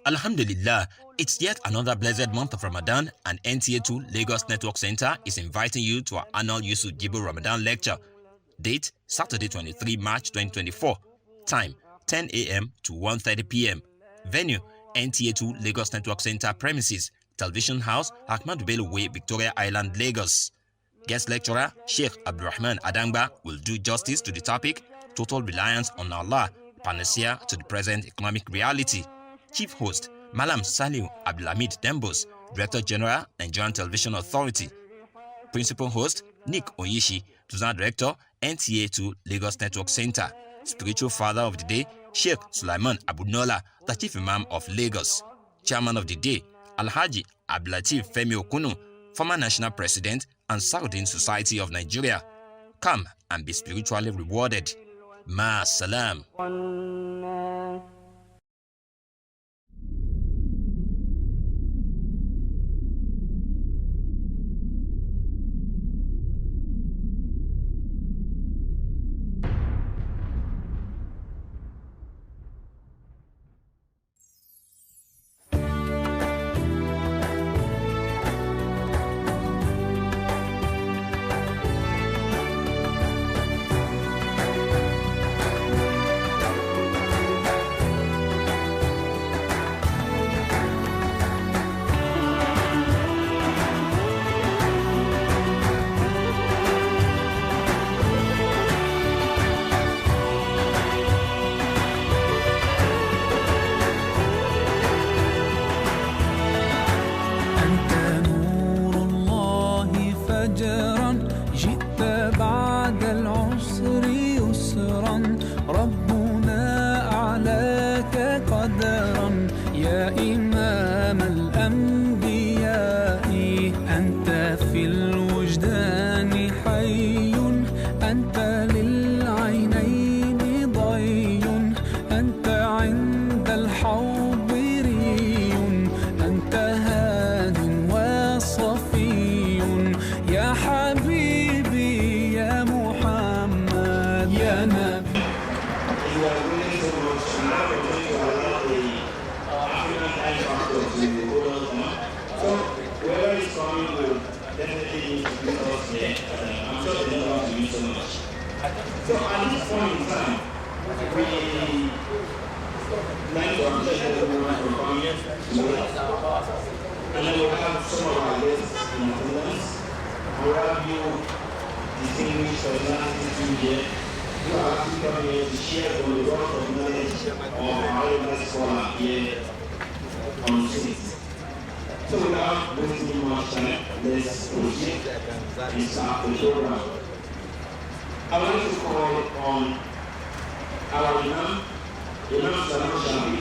Alhamdulillah, it's yet another blessed month of Ramadan, and NTA2 Lagos Network Center is inviting you to our annual Yusuf Jibo Ramadan lecture. Date, Saturday 23 March 2024. Time, 10 a.m. to 1:30 p.m. Venue, NTA2 Lagos Network Center premises, Television House, Ahmadu Bello Way, Victoria Island, Lagos. Guest lecturer Sheikh Abdurrahman Adangba will do justice to the topic, Total Reliance on Allah, Panacea to the Present Economic Reality. Chief host, Mallam Abdulhamid Dembos, Director General, Nigerian Television Authority. Principal host, Nick Oyishi, Tusan Director, NTA2 Lagos Network Center. Spiritual Father of the Day, Sheikh Sulaiman Abunola, the Chief Imam of Lagos. Chairman of the Day, Alhaji Abdulateef Femi Okunu, former National President and Saudin Society of Nigeria. Come and be spiritually rewarded. Ma salam. جئت بعد العسر يسرا ربنا أعلاك قدرا يا إمام الأنبياء أنت في الوجدان حي أنت للعينين ضي أنت عند الحوض ري أنت هاد وصفي يا حبيبي يا محمد يا نبي. So whoever is coming will definitely need to meet us here. I'm sure they don't want to meet so much. So at this point in time, we like to appreciate everyone for coming here. And then we'll have some of our guests in attendance. We'll have you distinguished personalities in here. You are actually coming here to share from the wealth of knowledge of our elders scholar here on the street. So without wasting much time, let's proceed and start the program. I want to call on our Imam Salam Shabi,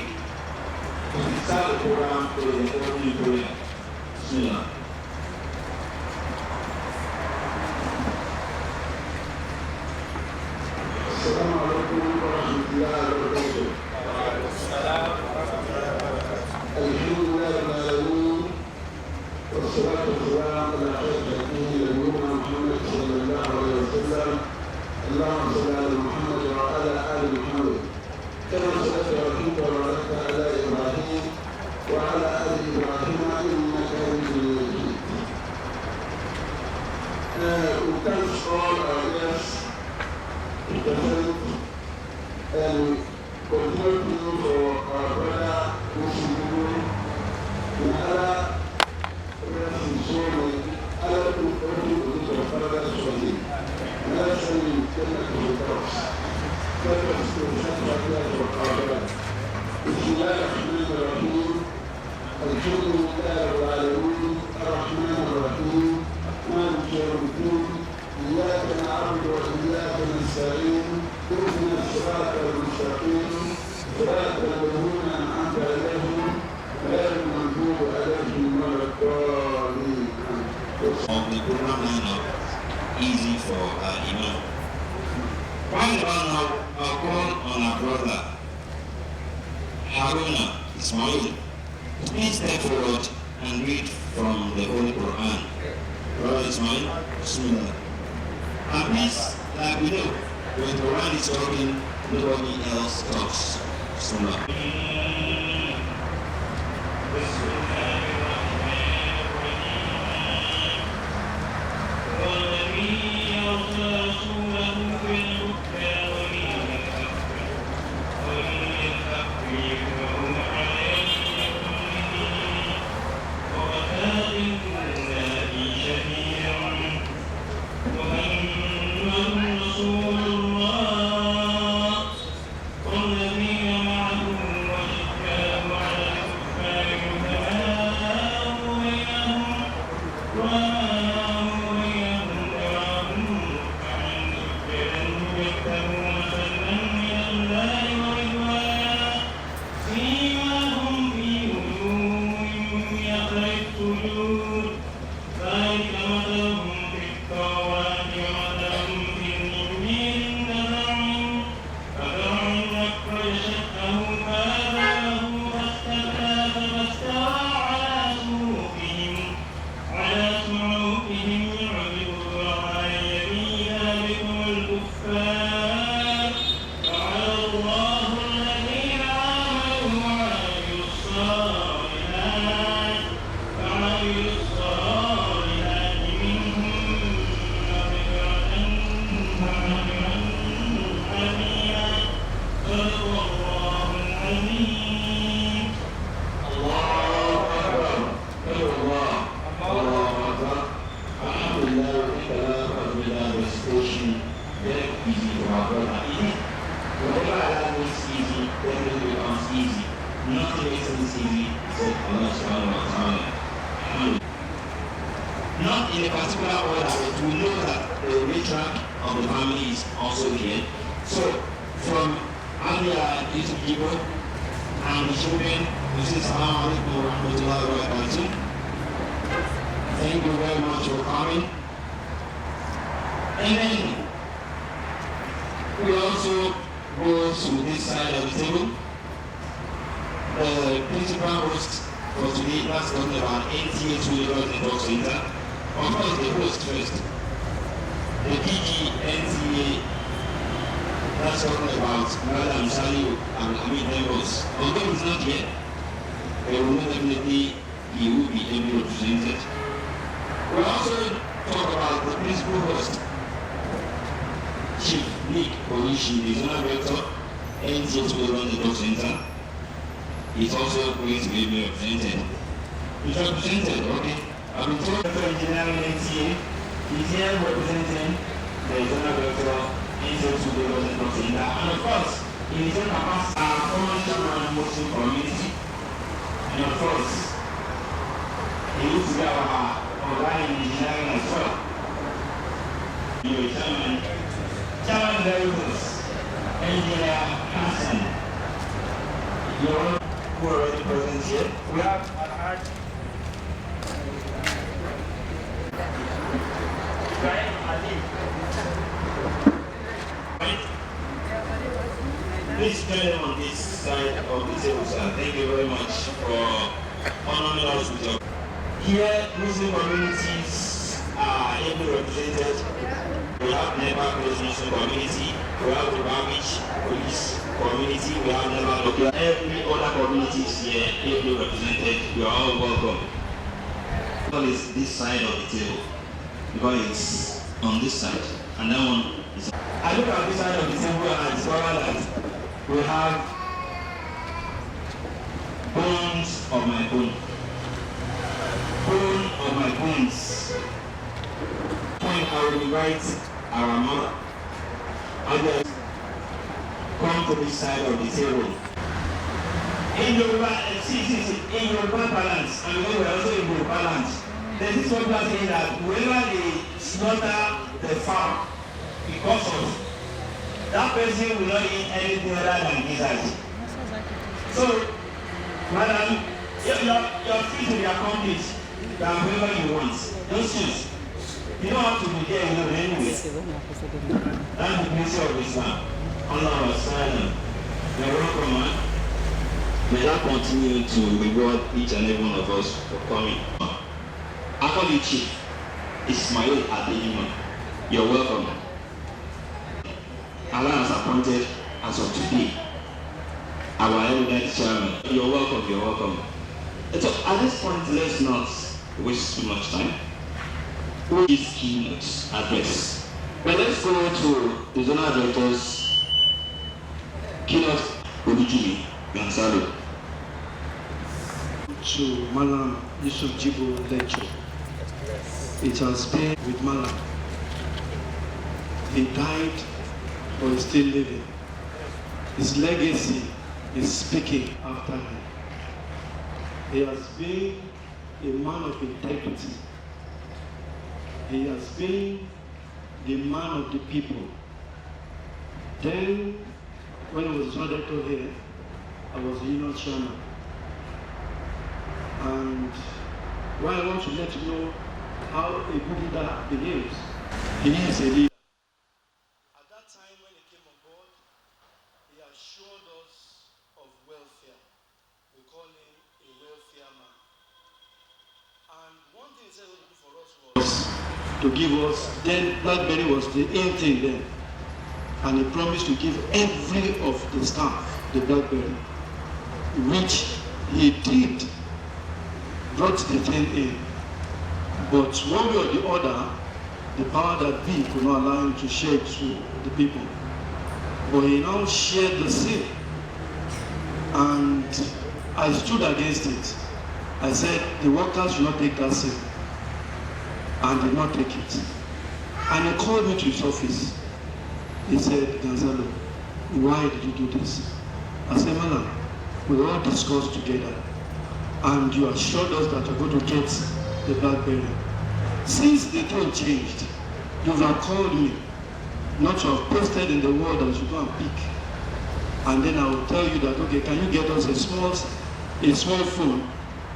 to start the program with the opening prayer. Bismillah. Assalamu alaikum wa rahmatullahi wa barakatuh. Alhamdulillah rabbil alamin. والصلاة والسلام على خير خلقه نبينا محمد صلى الله عليه وسلم. اللهم صل على محمد وعلى آل محمد كما صليت ورحمت وباركت على إبراهيم وعلى آل إبراهيم إنك حميد مجيد. We thank all our guests to present and continue to for our brother Yusuf Jibo. إياك نعبد وإياك نستعين اهدنا الصراط المستقيم صراط الذين أنعمت عليهم غير المغضوب عليهم ولا الضالين. Of the program lineup easy for Imam. Right now, I'll call on our brother Haruna Ismail. Please step forward and read from the Holy Quran. Brother Ismail, Bismillah. And please, like we know, when the Quran is talking, nobody else talks. Bismillah. الله العظيم الله أكبر الله أكبر Alhamdulillah, we thank Allah for the recitation. Very easy for our brother. Whatever Allah makes easy, then it becomes easy. Nothing makes things easy except Allah subhanahu wa ta'ala. Not in a particular order, but we know that the matriarch of the family is also here. So, from Mallam Yusuf Jibo and the children, we say Assalamu alaikum wa rahmatullahi wa barakatuh. Thank you very much for coming. And then we also go to this side of the table. The principal host for today, that's talking about NTA 2 Lagos Network Center. Of course, the host first. The PG NTA, that's talking about Mallam Yusuf Jibo. Although he's not here, we will know definitely he will be able to present it. We also talk about the principal host, Chief Nick Orishi, the Zonal Director, NTA 2 Lagos Network Center. He's also going to be represented. He's represented, okay. I've been told Dr. Engineering NTA, he's here representing the Zonal Director, NTA 2 Lagos Network Center. And of course, in his own capacity, our former chairman of the Muslim community. And of course, he used to be our online engineering as well. Your chairman Emeritus, Engineer Hassan. You're who are already present here. We have Alhaj Ibrahim Ali. Please join them on this side of the table, sir. Thank you very much for honoring us with your. Here, Muslim communities are ably represented. We have Nepa Muslim community, we have the Barbich Police community, we have Nepa Local. Every other communities here ably represented. You are all welcome. It's this side of the table because it's on this side, and that one is. I look at this side of the table and I discover that we have bones of my bone. Bone of my bones. When I will invite our mother, others come to this side of the table. In Yoruba, in Yoruba balance, and we are also in Yoruba balance. There is one person saying that whenever they slaughter the farm, because of that person will not eat anything other than gizzard. So, madam, you're free to be accomplished. Whatever you want, don't choose. You don't have to be there alone anyway. That's the beauty of Islam. Allah was silent. You're welcome, man. May that continue to reward each and every one of us for coming. I call you Chief Ismail Adeyemo. You're welcome. Allah has appointed as of today our eminent chairman. You're welcome, you're welcome. So at this point, let's not waste too much time. Who is keynote address? But let's go to the zonal director's keynote Olujimi Gansalo. To Mallam Yusuf Jibo lecture. It has been with Mallam. He died, but is still living. His legacy is speaking after him. He has been a man of integrity. He has been the man of the people. Then, when I was director here, I was the union chairman. And what I want to let you know how a good leader behaves. He is a leader. At that time when he came on board, he assured us of welfare. We call him a welfare man. And one thing he said for us was to give us, then BlackBerry was the in thing then. And he promised to give every of the staff the BlackBerry, which he did. Brought the thing in. But one way or the other, the power that be could not allow him to share it to the people. But he now shared the same I stood against it. I said, the workers should not take that sin. And did not take it. And he called me to his office. He said, Gonzalo, why did you do this? I said, Mallam, we all discussed together. And you assured us that you're going to get the BlackBerry. Since the tone changed, you have called me not to have posted in the world that you should go and pick. And then I will tell you that, okay, can you get us a small phone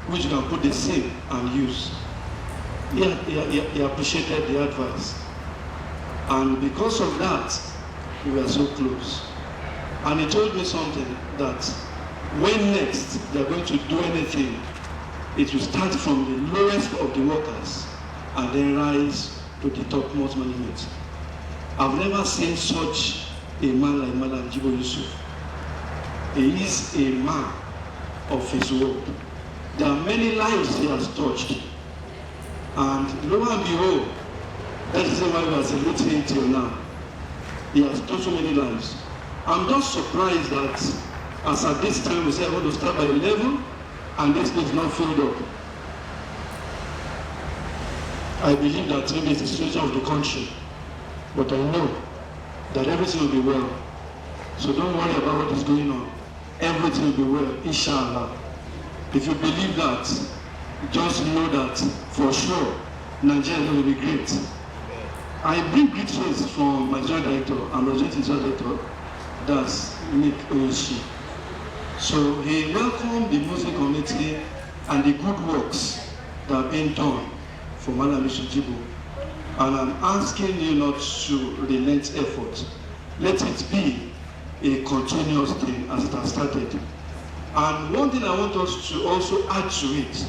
which you can put the SIM and use? He appreciated the advice. And because of that, we were so close. And he told me something that when next they're going to do anything, it will start from the lowest of the workers and then rise to the topmost management. I've never seen such a man like Mallam Jibo Yusuf. He is a man of his word. There are many lives he has touched. And lo and behold, that is why we are celebrating till now. He has touched so many lives. I'm just surprised that as at this time we say I want to start by 11 and this place is not filled up. I believe that maybe it's the situation of the country, but I know that everything will be well. So don't worry about what is going on. Everything will be well, inshallah. If you believe that, just know that for sure Nigeria will be great. I bring greetings from my joint director and representative joint director, that's Nick Oyoshi. So he welcomed the Muslim community and the good works that have been done for Mallam Yusuf Jibo. And I'm asking you not to relent effort. Let it be a continuous thing as it has started. And one thing I want us to also add to it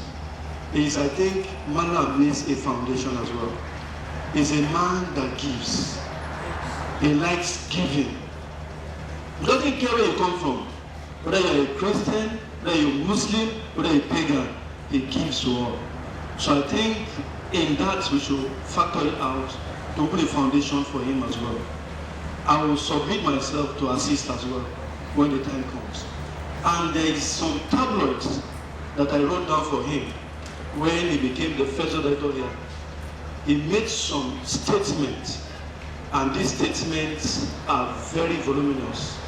is I think Mallam needs a foundation as well. He's a man that gives. He likes giving. He doesn't care where you come from. Whether you're a Christian, whether you're a Muslim, whether you're a pagan, he gives to all. So I think in that we should factor it out to put a foundation for him as well. I will submit myself to assist as well when the time comes. And there is some tablets that I wrote down for him when he became the first director here. He made some statements, and these statements are very voluminous.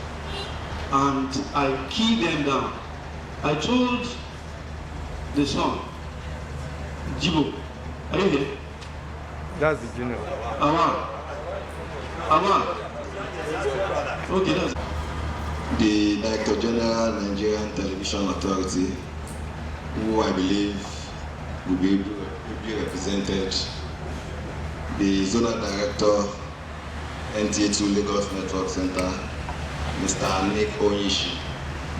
And I keyed them down. I told the son, Jibo, are you here? That's the junior. Awan. Okay, that's The Director General Nigerian Television Authority, who I believe will be represented, the Zonal Director, NTA2 Lagos Network Center, Mr. Nick Onishi,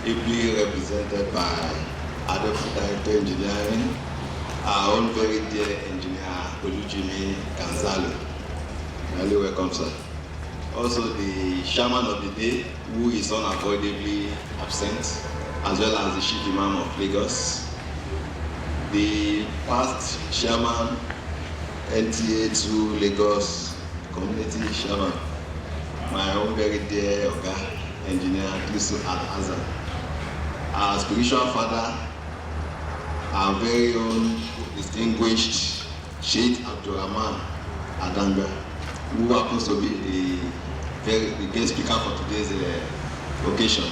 ably represented by Adolfo Director Engineering, our own very dear engineer, Olujimi Gonzalo. Highly welcome, sir. Also the chairman of the day, who is unavoidably absent, as well as the Chief Imam of Lagos. The past chairman, NTA2 Lagos Community Chairman, my own very dear Oga, Engineer Yusuf Al-Azhar. Our spiritual father, our very own distinguished Sheikh Abdurrahman Adanga, who happens to be the guest speaker for today's occasion.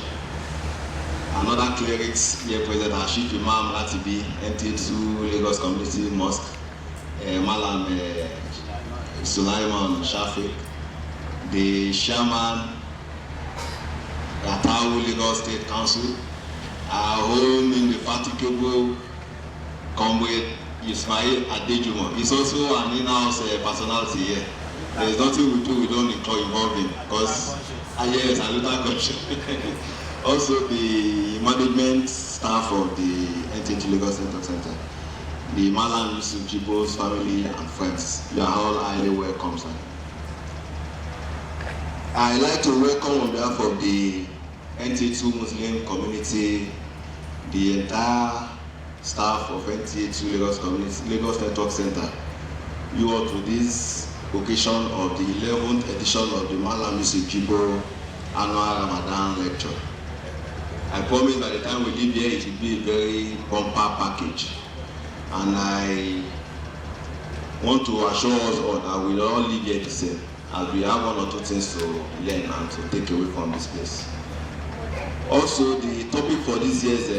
Another clerics here present, our Chief Imam Latibi, NTA2 Lagos Community Mosque, Mallam Sulaiman Shafiq, the Chairman, Ratau Lagos State Council, our own indefatigable comrade Ismail Adejumo. He's also an in-house personality here. There is nothing we do we don't involve him, because yes, a little country. Also the management staff of the NTA2 Lagos Network Center, the Mallam Yusuf Jibo's family and friends, you are all highly welcome, sir. I'd like to welcome on behalf of the NTA2 Muslim community, the entire staff of NTA2 Lagos Network Center, you all to this occasion of the 11th edition of the Mallam Yusuf Jibo Annual Ramadan Lecture. I promise by the time we leave here, it will be a very bumper package. And I want to assure us all that we will all leave here the same, as we have one or two things to learn and to take away from this place. Also, the topic for this year's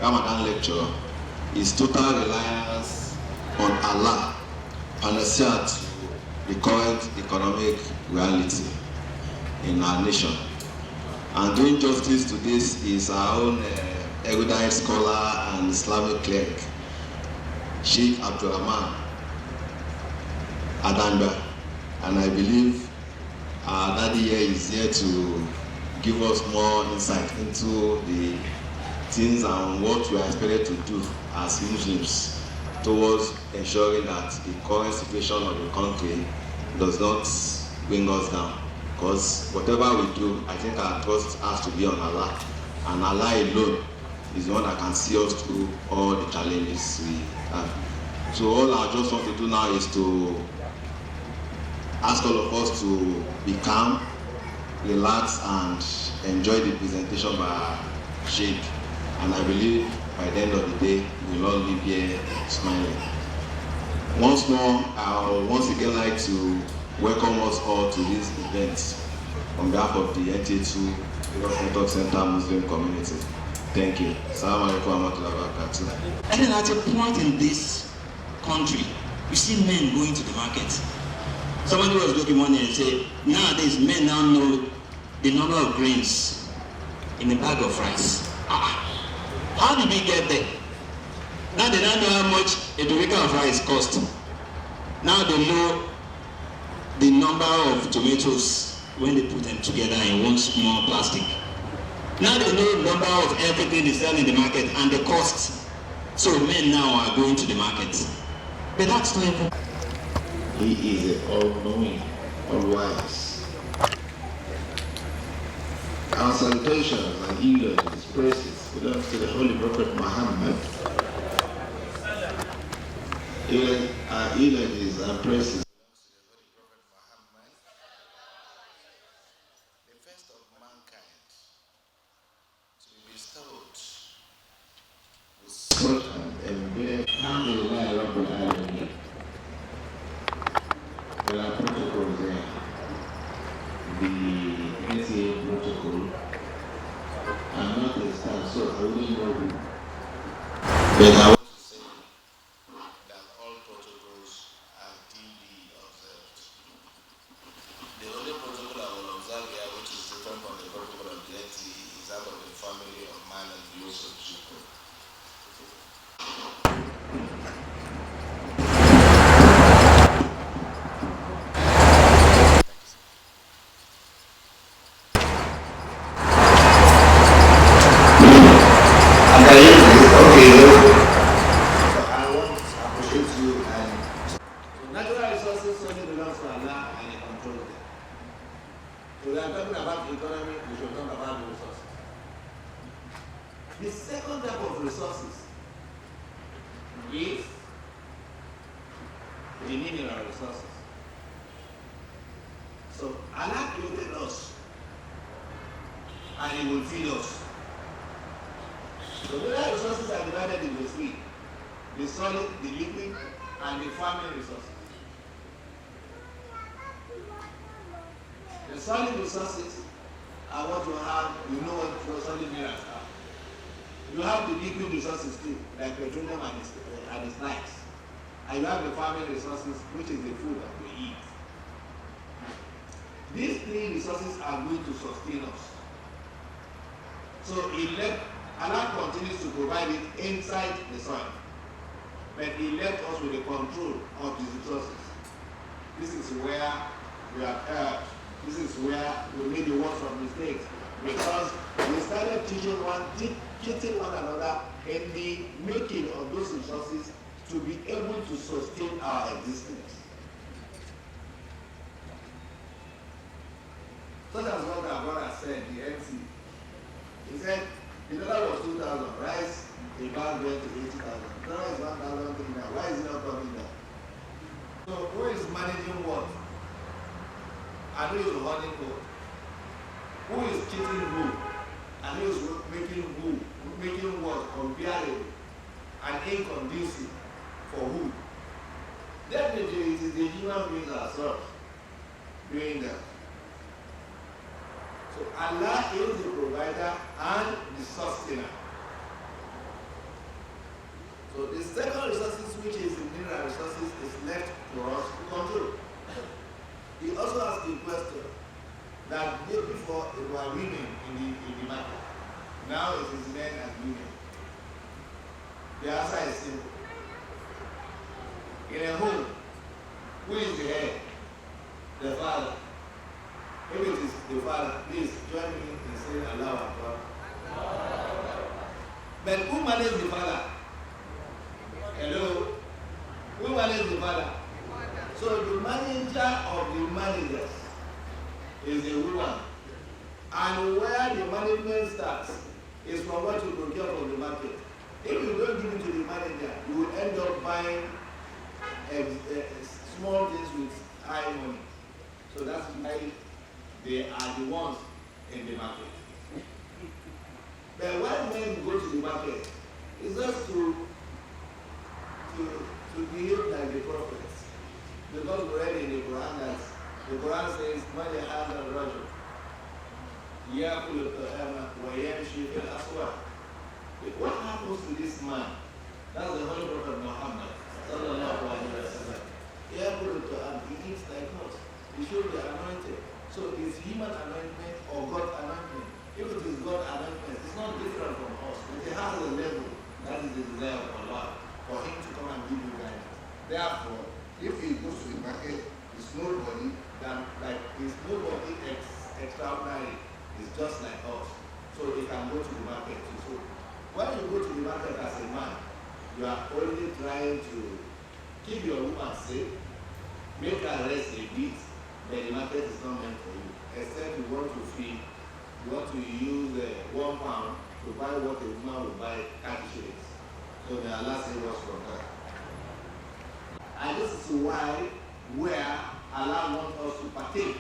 Ramadan lecture is total reliance on Allah, panacea to the current economic reality in our nation. And doing justice to this is our own erudite scholar and Islamic cleric, Sheikh Abdurrahman Adanga. And I believe our daddy here is here to give us more insight into the things and what we are expected to do as Muslims towards ensuring that the current situation of the country does not bring us down. Because whatever we do, I think our trust has to be on Allah. And Allah alone is the one that can see us through all the challenges we have. So all I just want to do now is to ask all of us to be calm, relax, and enjoy the presentation by our Sheikh. And I believe by the end of the day, we'll all leave here smiling. Once more, I would once again like to welcome us all to this event on behalf of the NTA2 Lagos Network Center Muslim community. Thank you. Assalamu alaikum warahmatullahi wabarakatuh. And then at a point in this country, you see men going to the market. Somebody was looking one day and said, nowadays men now know the number of grains in a bag of rice. How did we get there? Now they don't know how much a derica of rice costs. Now they know the number of tomatoes when they put them together in one small plastic. Now they know the number of everything they sell in the market and the cost. So men now are going to the market. But that's not even. He is all-knowing, all-wise. Our salutations and eulogies, praises belongs to the Holy Prophet Muhammad. Our eulogies and praises belongs to the Holy Prophet Muhammad, the first of mankind, to be bestowed with such an enduring Alhamdulillah Rabbil Alameen. There are protocols there. The NCA protocol are not a stand, so I wouldn't know who. But I want to say that all protocols are duly observed. The only protocol I will observe here, which is different from the protocol of the NCA, is that of the family of Mallam Yusuf Jibo. The second type of resources is the mineral resources. So Allah created us and He will feed us. The mineral resources are divided into three: the solid, the liquid, and the farming resources. The solid resources are what you have, you know what solid minerals are. You have the liquid resources too, like petroleum and its likes. And you have the farming resources, which is the food that we eat. These three resources are going to sustain us. So Allah continues to provide it inside the soil. But He left us with the control of these resources. This is where we have erred. This is where we made the worst of mistakes. Because we started cheating one another in the making of those resources to be able to sustain our existence. Such as what our brother said, the MC. He said, the dollar was 2,000, rice, the bag went to 80,000. The dollar is 1,000 now. Why is it not coming down? So who is managing what? And who is running what? Who is cheating who? And who is and inconducive for who? Definitely it is the human beings ourselves doing that. So Allah is the provider and the sustainer. So the second resources, which is the mineral resources, is left for us to control. He also asked the question that day before it were women in the market. Now it is men and women. The answer is simple. In a home, who is the head? The father. If it is the father, please join me in saying Allah Akbar. But who manages the father? Hello? Who manages the father? So the manager of the managers is a woman. And where the management starts is from what you procure from the market. If you don't give it to the manager, you will end up buying small things with high money. So that's why they are the ones in the market. But when men go to the market, it's just to behave like the prophets. Because we read in the Quran that the Quran says, "Man yahad al-rajul yakul al-ta'ama wa yamshi fil aswaq." What happens to this man? That's the Holy Prophet Muhammad sallallahu alaihi wasallam. Yakul al-ta'ama, he eats like us. He should be anointed. So is human anointment or God anointment? If it is God anointment, it's not different from us. But it has a level. That is the desire of Allah, for him to come and give you guidance. Therefore, if he goes to the market, it's nobody extraordinary. It's just like us. So he can go to the market too. So when you go to the market as a man, you are only trying to keep your woman safe, make her rest a bit, but the market is not meant for you. Except you want to feed, you want to use £1 to buy what a woman will buy 30 shillings. So may Allah save us from that. And this is why where Allah wants us to partake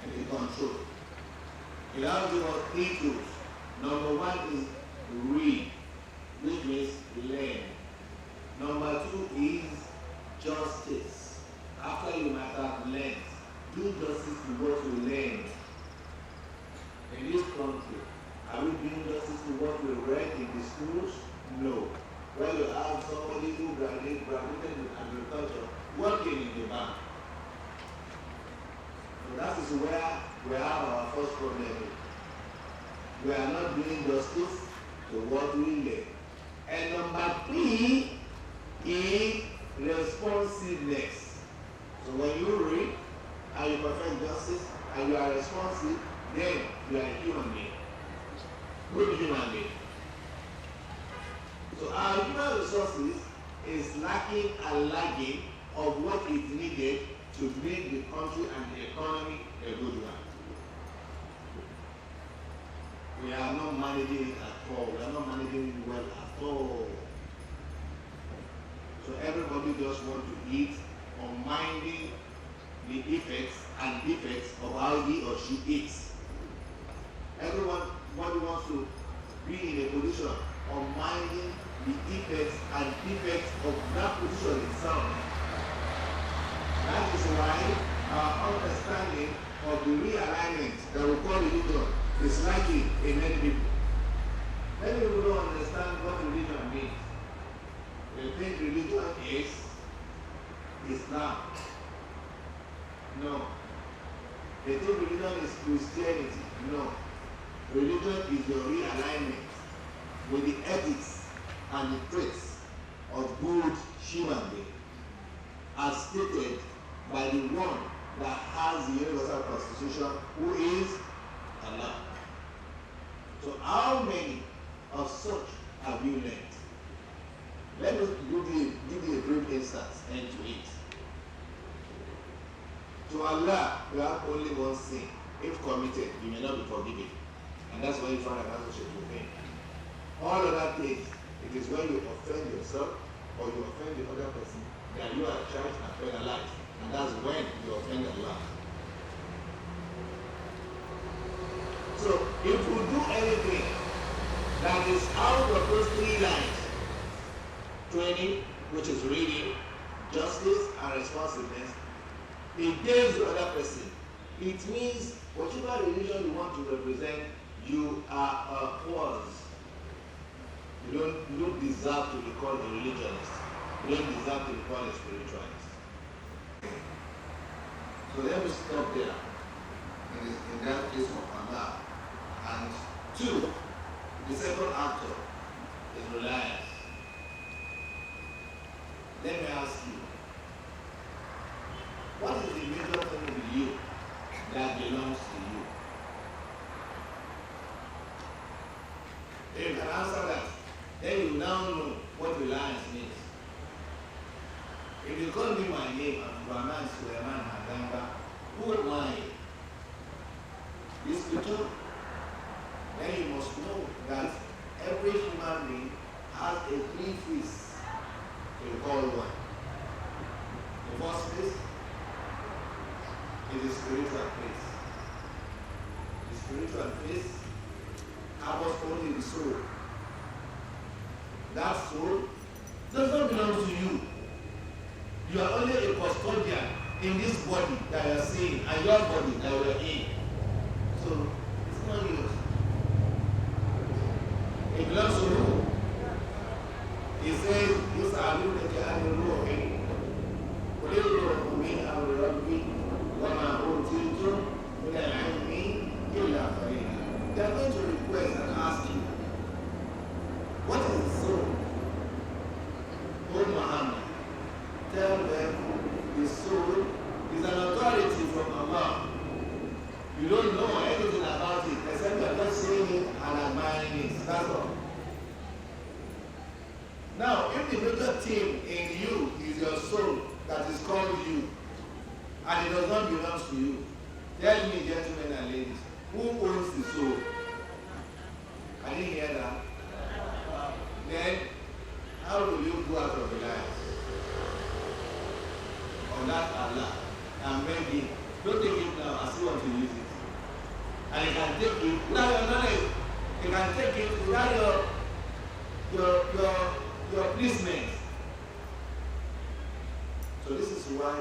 in the control. He now gives us 3 tools. Number 1 is read, which means learn. Number 2 is justice. After you might have learned, do justice to what you learned. In this country, are we doing justice to what we read in the schools? No. When you have somebody who graduated with agriculture working in the bank. So that is where we have our first problem. We are not doing justice to what we learn. And number 3 is responsiveness. So when you read and you perfect justice and you are responsive, then you are a human being. Good human being. So our human resources is lacking and lagging of what is needed to make the country and the economy a good one. We are not managing it at all. We are not managing it well at all. So everybody just wants to eat on minding the effects and defects of how he or she eats. Everybody wants to be in a position of minding the effects and defects of that position itself. That is why our understanding of the realignment that we call religion is lacking in many people. Many people don't understand what religion means. They think religion is Islam. No. They think religion is Christianity. No. Religion is your realignment with the ethics and the traits of good human being, as stated by the one that has the universal constitution, who is Allah. So how many of such have you learned? Let me give you a brief instance into it. To Allah, you have only one sin. If committed, you may not be forgiven. And that's why you find an associate with him. All of that things, it is when you offend yourself or you offend the other person that you are charged and penalized. And that's when you offend Allah. So if you do anything that is out of those 3 lines, training, which is reading, justice, and responsiveness, against the other person. It means whatever religion you want to represent, you are a cause. You don't deserve to be called a religionist. You don't deserve to be called a spiritualist. So let me stop there in that case of Allah. And two, the second actor is reliance. Let me ask you, what is the major thing with you that belongs to you? If you can answer that, then you now know what reliance means. If you call me my name, Abdurrahman Suleiman Hadamba, who am I? This scripture, then you must know that every human being has a three phase to call one. The first phase is the spiritual phase. The spiritual phase covers only the soul. That soul does not belong to you. You are only a custodian in this body that you are seeing and your body that you are in. So it's not yours. It belongs to you. He says, "This are you that you are in ruh. وَلِلْرُهُ مِنْ أَمْرِ رَبِّي وَمَا أُوتِيتُمْ مِنَ الْعِلْمِ إِلَّا قَلِيلًا." They are going to request and ask you, what is the soul? O Muhammad, tell them the soul is an authority from Allah. You don't know anything about it except you are just seeing it and admiring it. That's all. Now, if the major thing in you is your soul that is called you, and it does not belong to you, tell me, gentlemen and ladies, who owns the soul? Can you hear that? Then, how will you go out of reliance on that Allah and make it? Don't take it now, I still want to use it. And you can take it without your knowledge. You can take it without your placement. So this is why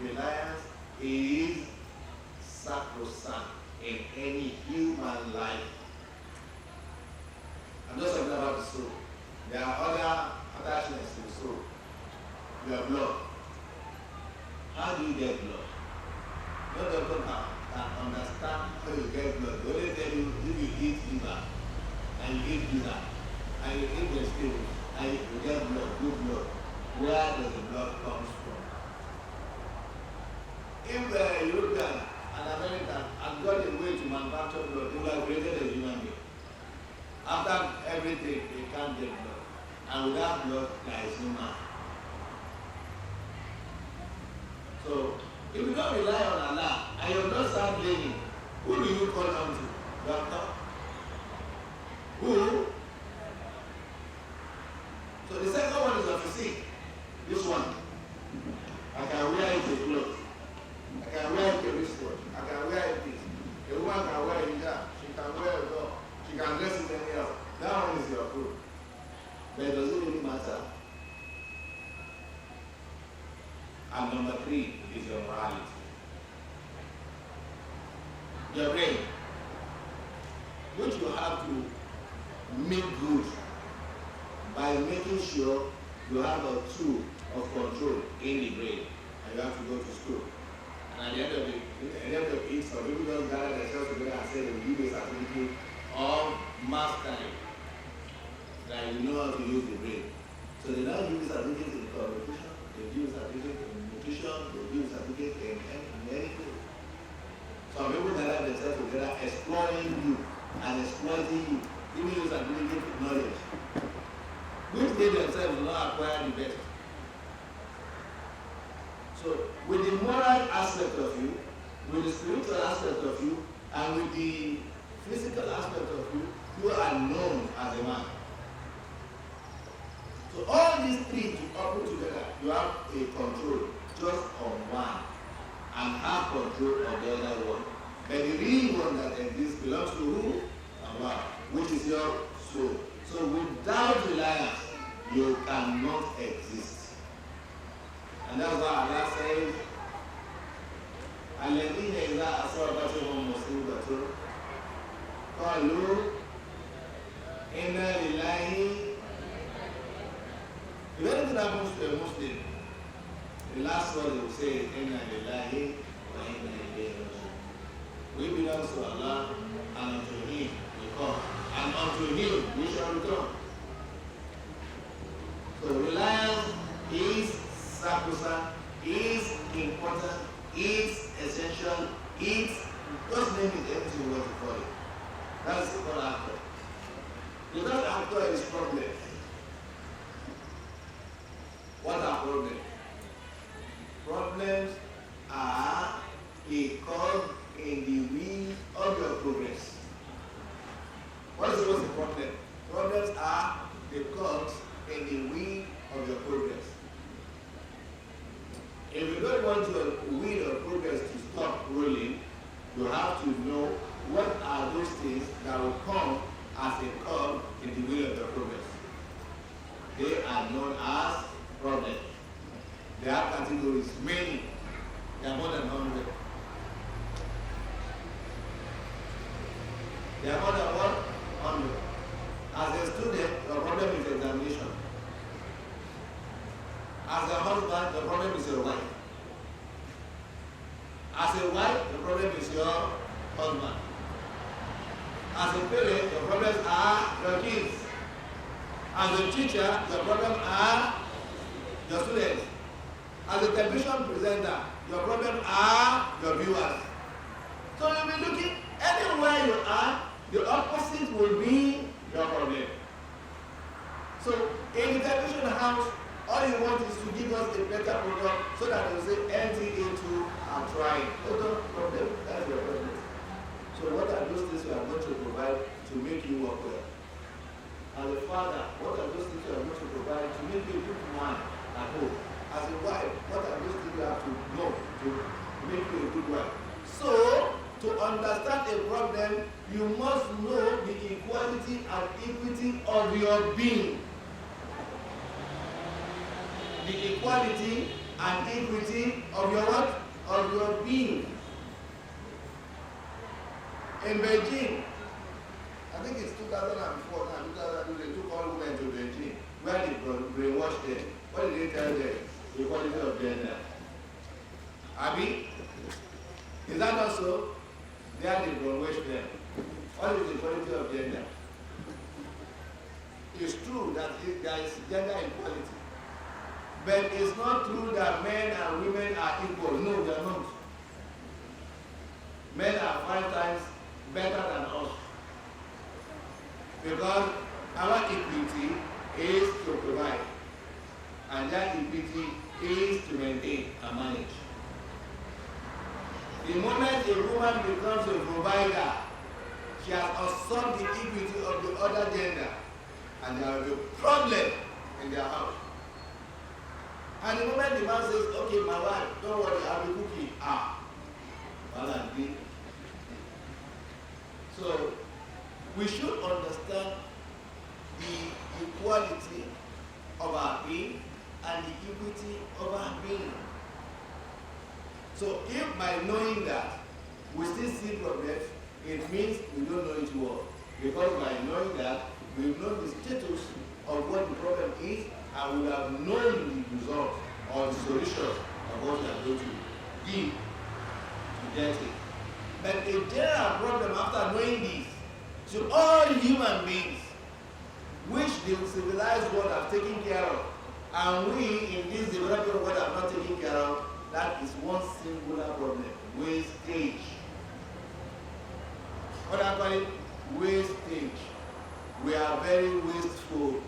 reliance is sacrosanct in any human life. I'm just talking about the soul. There are other attachments to the soul. Your blood. How do you get blood? No doctor can understand how you get blood. They only tell you if you eat liver, and you eat liver, and you eat vegetables, and you get blood, good blood. Where does the blood come from? If a European and American had got a way to manufacture blood, they would have created a human being. After everything, they can't get blood. And without blood, there is no man. So, if you don't rely on Allah, and you don't start blaming, who do you call on to? Doctor? Who? So the second one is a physique. This one. I can wear it a clothes. I can wear it a wristwatch. I can wear it this. A woman can wear it that. She can wear it all. She can dress it anyhow. That one is your clothes. But it doesn't really matter. And number three is your morality. Your brain, which you have to make good by making sure you have a tool of control in the brain, and you have to go to school. And at the end of it, some people just gather themselves together and say they will give a certificate of mastery that you know how to use the brain. So they now give a certificate in communication, they give a certificate in nutrition, they give a certificate in anything. Some people gather themselves together exploring you and exploiting you, giving you certificate of knowledge, which they themselves will not acquire the best. So, with the moral aspect of you, with the spiritual aspect of you, and with the physical aspect of you, you are known as a man. So all these three to couple together, you have a control just on one, and have control of the other one. But the real one that exists belongs to who? Allah, which is your soul. So without reliance, you cannot exist. And that's why Allah says, الذين إذا أصابتهم مصيبة قالوا إنا لله. If anything happens to a Muslim, the last word they will say is Inna lillahi wa inna ilayhi raji'un. We belong to Allah, and unto Him we come, and unto Him we shall return. So reliance is sacrosanct, is important, is essential, is, just name it anything you want to call it. That's the third actor. The third actor is problem. What are problems? Problems are a cog in the wheel of your progress. What is the problem? Problems are the cogs in the wheel of your progress. If you don't want your wheel of progress to stop rolling, you have to know what are those things that will come as a cog in the wheel of your progress. They are known as problems. There are categories, many. There are more than 100. There are more than 100. As a student, your problem is examination. As a husband, the problem is your wife. As a wife, the problem is your husband. As a parent, your problems are your kids. As a teacher, your problems are your students. As a television presenter, your problems are your viewers. So you'll be looking anywhere you are, the opposite will be your problem. So in the television house, all you want is to give us a better product so that they say NTA2 are trying. Total problem, that's your problem. So what are those things you are going to provide to make you work well? As a father, what are those things you are going to provide to make you a good man at home? As a wife, what are those things you have to know to make you a good wife? So, to understand a problem, you must know the equality and equity of your being. The equality and equity of your what? Of your being. In Beijing, I think it's 2004 now, 2002, they took all women to Beijing, where they brainwashed them. What did they tell them? The equality of gender. Abi, is that not so? There they brainwashed them. What is the equality of gender? It's true that there is gender equality. But it's not true that men and women are equal. No, they are not. Men are 5 times better than us. Because our equity is to provide. And that equity is to maintain and manage. The moment a woman becomes a provider, she has usurped the equity of the other gender. And there will be a problem in their house. And the moment the man says, okay, my wife, don't worry, I'll be cooking. So, we should understand the equality of our being and the equity of our being. So, if by knowing that we still see problems, it means we don't know it well. Because by knowing that, we know the status of what the problem is, and we have known the result or the solution of what we are going to give to get it. But a general problem after knowing this, to all human beings, which the civilized world have taken care of, and we in this developing world have not taken care of, that is one singular problem: wastage. What I call it? Wastage. We are very wasteful.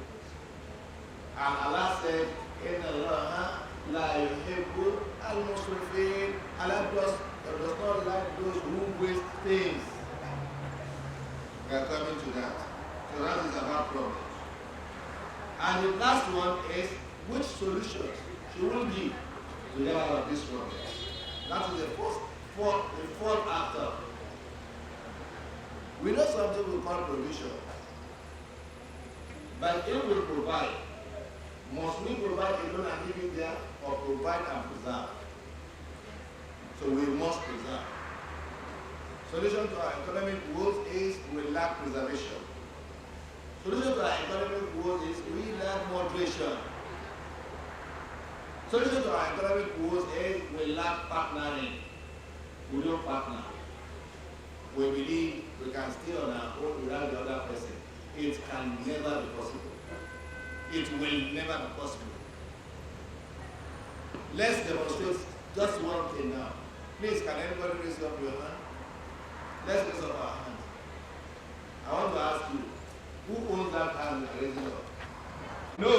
And Allah said, Inna Allah la yuhibbu al-musrifin. Allah does not like those who waste things. We are coming to that. So that is about problems. And the last one is, which solutions should we give to get out of this problem? That is the fourth actor. We know something we call provision. But if we provide, Must we provide alone and leave it there, or provide and preserve? So we must preserve. Solution to our economic woes is we lack preservation. Solution to our economic woes is we lack moderation. Solution to our economic woes is we lack partnering. We don't partner. We believe we can stay on our own without the other person. It can never be possible. It will never be possible. Let's demonstrate just one thing now. Please, can anybody raise up your hand? Let's raise up our hands. I want to ask you, who owns that hand you are raising up? No.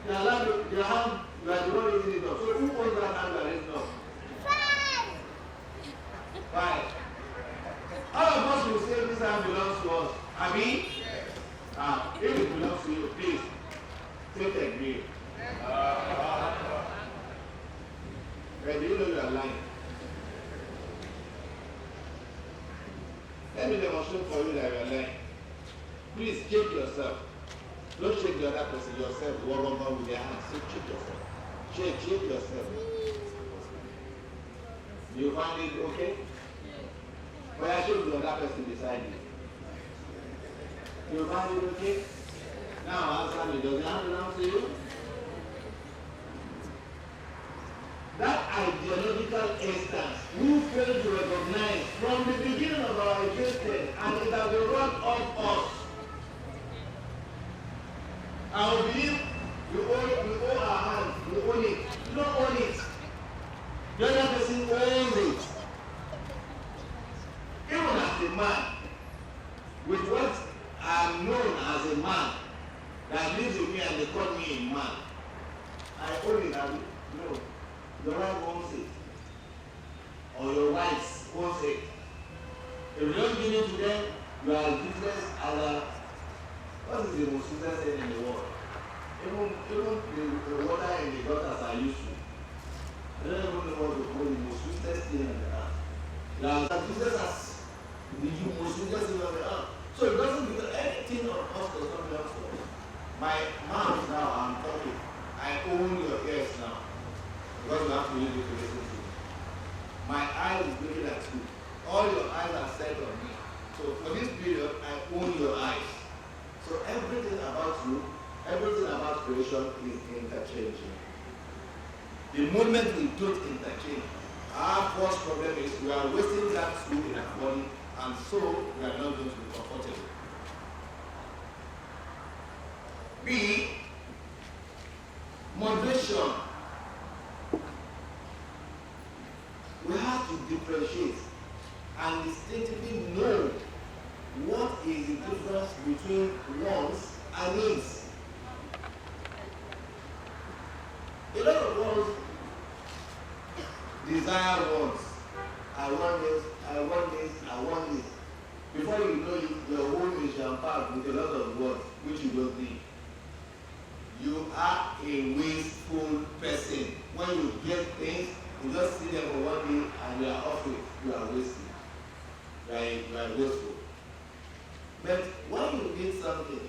You are allowed to, your hand, you are the one raising it up. So who owns that hand you are raising up? Five. All of us will say this hand belongs to us. Abi? If it belongs to you, please, take a agree. But do you know you are lying? Let me demonstrate for you that you are lying. Please check yourself. Don't shake the other person, yourself, one with your hands. So check yourself. Check yourself. You find it okay? But I should the other person beside you. You find it okay? Now answer me. Does the hand belong to you? That ideological instance, we fail to recognize from the beginning of our existence, and it has been run off us. I will believe we own our hands, we own it. You don't own it. The other person owns it. Even as a man, with what I am known as a man, that lives with me and they call me a man, I own it. No. Your wife owns it, or your wife owns it. If you don't give it to them, you are useless as a, what is the most useless thing in the world? Even the water in the gutters are useful. I don't even know what to call the most useless thing on the earth. You are as useless as the most useless thing on the earth. So it doesn't because anything on us does not belong to us. My mouth now, I'm talking. I own your ears now. Because you have to use it to listen to me. My eyes is looking at you. All your eyes are set on me. So for this period, I own your eyes. So everything about you, everything about creation is interchanging. The moment we don't interchange, our first problem is we are wasting that food in our body, and so we are not going to be comfortable. B, moderation. We have to differentiate and distinctly know what is the difference between wants and needs. A lot of us desire wants. I want this, I want this, I want this. Before you know it, your home is jam-packed with a lot of wants which you don't need. You are a wasteful person. When you get things, you just see them for one day and you are off it. You are wasting. You are wasteful. But when you need something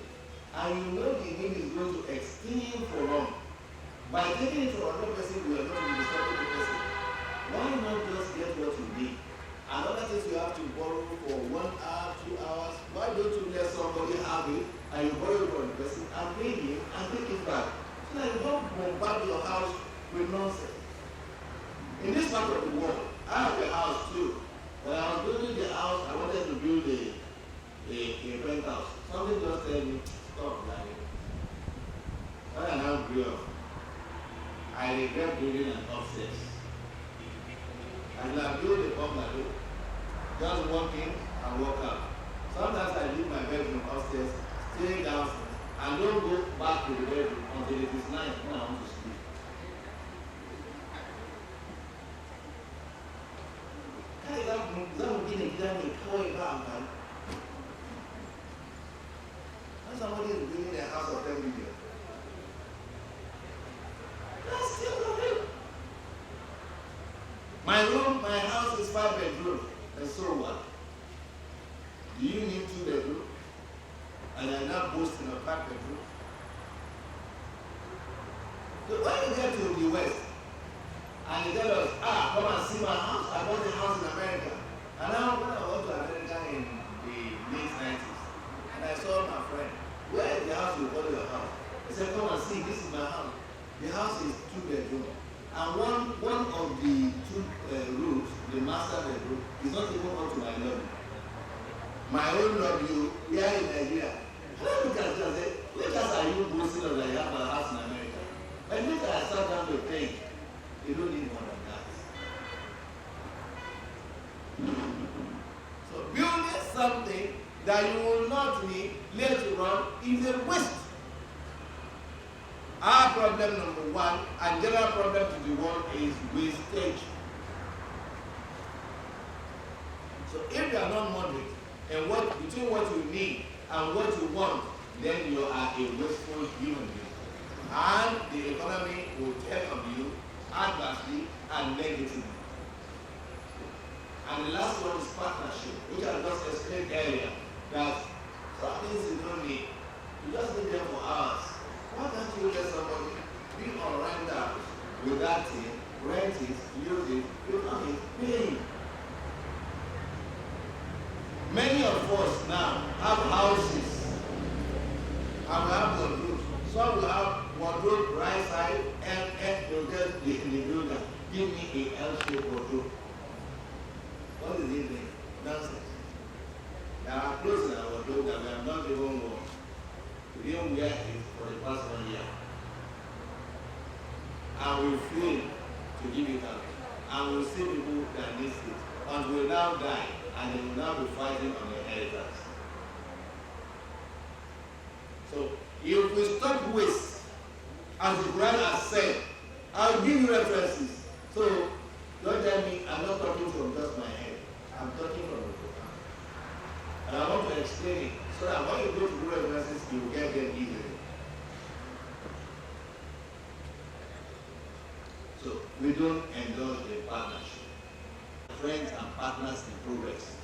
and you know the need is going to extend for long, by taking it from another person, you are not going to disturb the person. Why not just get what you need? And other things you have to borrow for 1 hour, 2 hours. Why don't you let somebody have it and you borrow it from the person and pay him and take it back? So that you don't bombard your house with nonsense. In this part of the world, I have a house too. When I was building the house, I wanted to build a penthouse. Something just said me, stop lying. When I now grew up, I regret building an upstairs. And I build a bungalow, just walk in and walk out. Sometimes I leave my bedroom upstairs, stay downstairs, and don't go back to the bedroom until it is night when I want to sleep. Somebody is building a house of 10 million. That's still not it. My house is 5 bedrooms, and so what? Do you need 2 bedrooms? And I'm not boasting of 5 bedrooms. So when you get to the West, and you tell us, come and see my house. I bought a house in America. And now when I went to America in the late 90s, and I saw my friend, where is the house you bought your house? He said, come and see, this is my house. The house is 2 bedroom. And one of the 2 rooms, the master bedroom, is not even up to my lobby. My own lobby, we are in Nigeria. And I look at it and say, which house are you boasting of that you have a house in America? And later I sat down to think, you don't need more than that. So building something that you will not need later on is a waste. Our problem number 1 and general problem to the world is wastage. So if you are not moderate and between what you need and what you want, then you are a wasteful human being. And the economy will tell on you adversely and negatively. And the last one is partnership, which I just explained earlier, that some things you don't need, you just need them for hours. Why can't you let somebody be on rent out with that thing, rent it, use it, you come in, pay. Many of us now have houses and we have wardrobe. Some will have wardrobe right side and you'll get the builder. Give me a L-shaped wardrobe. What is it mean? Nonsense. There are clothes in our wardrobe that we have not even worn. We didn't wear it for the past 1 year. And we fail to give it out. And we'll see people that need it. And will now die and they will now be fighting on their inheritance. So if we stop waste, as the Quran has said, I'll give you references. So don't tell me I'm not talking from just my head. I'm talking from the Quran. And I want to explain it so that when you go to do references, you will get them easily. So we don't endorse the partnership. Friends and partners in progress.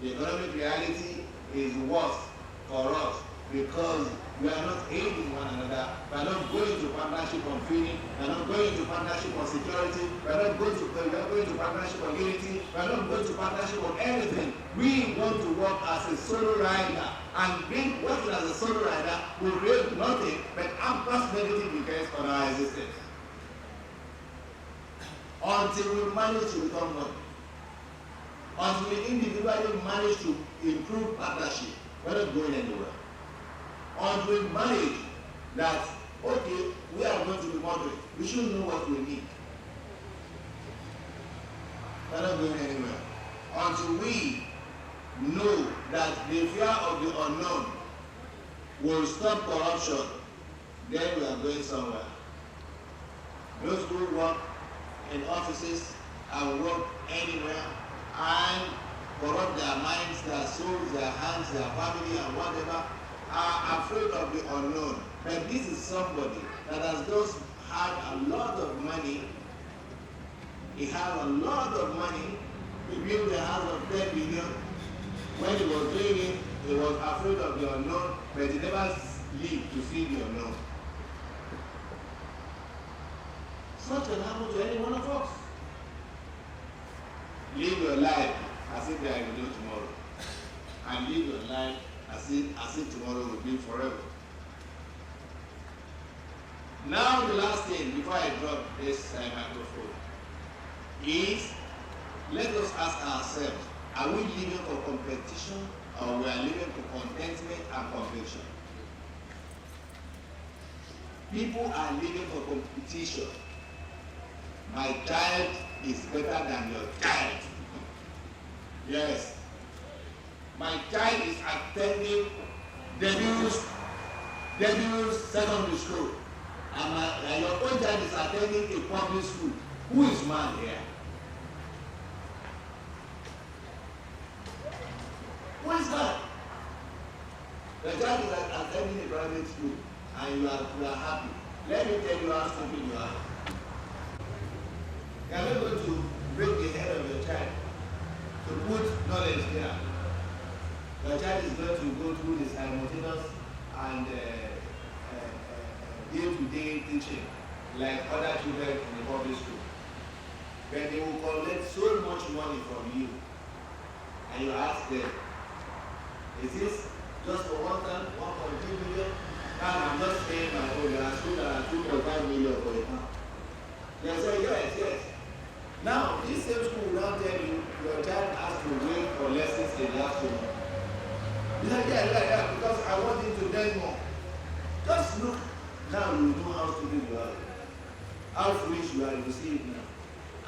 The economic reality is worse for us because we are not aiding one another. We are not going to partnership on feeding. We are not going to partnership on security. We are not going to partnership on unity. We are not going to partnership on anything. We want to work as a solo rider, and being working as a solo rider will create nothing but adverse negative effects on our existence. Until we manage to become one, until we individually manage to improve partnership, we're not going anywhere. Until we manage that, okay, we are going to be moderate, we should know what we need. We're not going anywhere. Until we know that the fear of the unknown will stop corruption, then we are going somewhere. Those who work in offices and work anywhere and corrupt their minds, their souls, their hands, their family and whatever, are afraid of the unknown. But this is somebody that has just had a lot of money. He had a lot of money. He built a house of 10 million. When he was doing it, he was afraid of the unknown, but he never lived to see the unknown. Such can happen to any one of us. Live your life as if there is no tomorrow. And live your life as if tomorrow will be forever. Now the last thing before I drop this microphone is, let us ask ourselves, are we living for competition or we are living for contentment and conviction? People are living for competition. My child is better than your child. Yes. My child is attending Devil's secondary school. And your own child is attending a public school. Who is man here? Who is that? The child is attending a private school and you are happy. Let me tell you how stupid you are. You are not going to break the head of your child to put knowledge here. Your child is going to go through the simultaneous and be able to teaching like other children in the public school. But they will collect so much money from you, and you ask them, is this just for 1.2 million? Now I'm just paying my own. There are schools that are 2.5 million for a month. They say, yes. Now, this same school will now tell you your child has to wait for lessons in the afternoon. You say, yeah, because I want him to learn more. Just look. Now you know how stupid you are. How foolish you are, you see it now.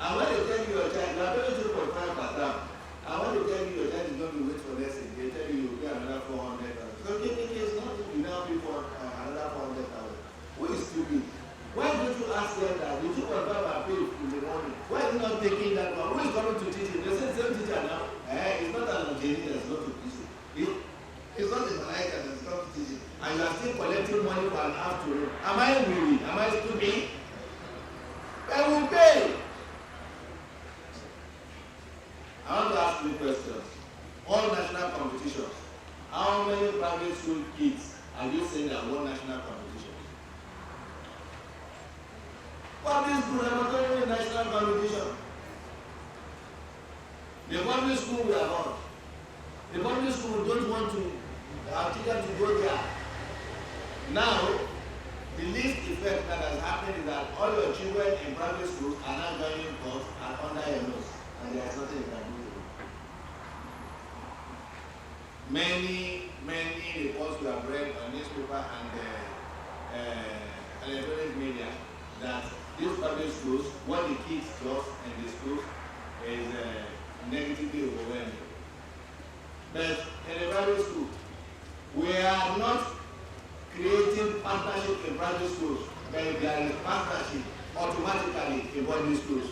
And when they tell you your child, you are paying 2.5 per term. And when they tell you your child is going to wait for lessons, they tell you you pay another 400,000. So it's not to be now pay for another 400,000. Who is stupid? Why don't you ask them that? You 2.5 are paid in the morning. Why are you not taking that one? Who is coming to teach you? They say the same teacher now. It's not an engineer that's going to teach you. It's not a malaika that's going to teach you. And you are still collecting money for an afternoon. Am I weary? Am I stupid? I will pay. I want to ask you questions. All national competitions. How many private school kids have you seen that won national competition? Public school are not only national competition. The public school we are on. The public school don't want to our children to go there. Now, the least effect that has happened is that all your children in private schools are now joining course and under your nose, and there is nothing you can do. Many reports we have read on newspaper and electronic media that these private schools, what the kids does in the schools is negatively overwhelming. But in a private school, we are not creating partnership in private schools, but there is partnership automatically in public schools.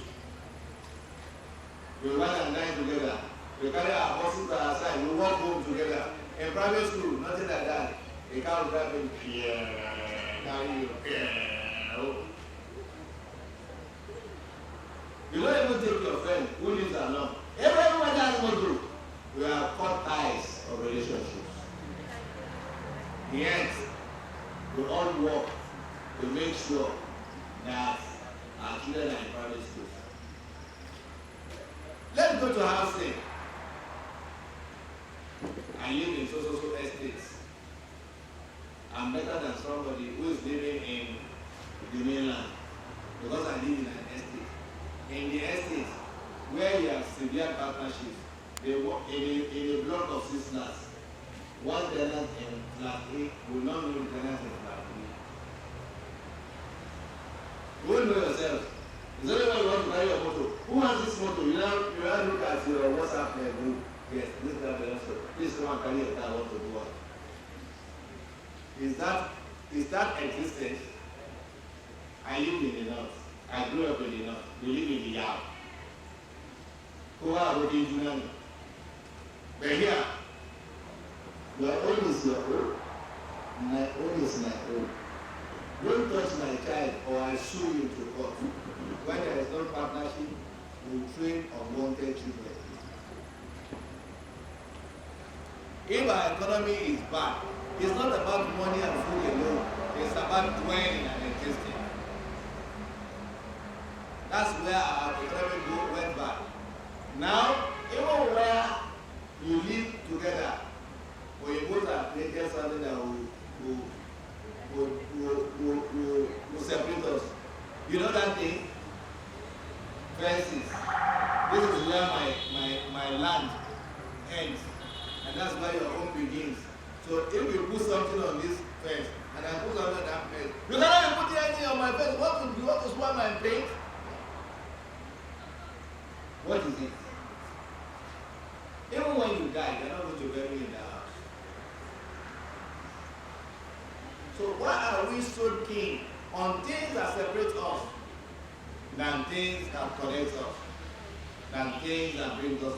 We work and dine together. We carry our buses to our side. We walk home together. In private school, nothing like that. They can't drive in carry you. You don't even take your friend who lives alone. Everyone has one group. We have cut ties of relationships. Yet, we all work to make sure that our children are in private schools. Let's go to housing. I live in so estates. I'm better than somebody who is living in the mainland because I live in an estate. In the estate, where you have severe partnerships, they work in a block of 6 flats. One tenant in flat A will not know the tenant in flat B. You will know yourself. Is only when you want to carry your motor. Who has this motor? You now look at your WhatsApp group. Yes, this guy belongs to. This one carry your car, want to do what? Is that existence? I live in the north. I grew up in the north. We live in the yard. Who are working Junani? But here, your own is your own. My own is my own. Don't touch my child or I sue you to court. When there is no partnership, we train unwanted children. If our economy is bad, it's not about money and food alone. It's about dwelling and existing. That's where our economy went bad. Now, even where you live together, when you both are creating something that will separate us. You know that thing? Fences. This is where my land ends. And that's where your home begins. So if we put something on this fence, and I put something on that fence, you cannot even put anything on my fence. What will you want to spoil my paint? What is it? Even when you die, you're not going to bury in the house. So why are we so keen on things that separate us than things that connect us, than things that bring us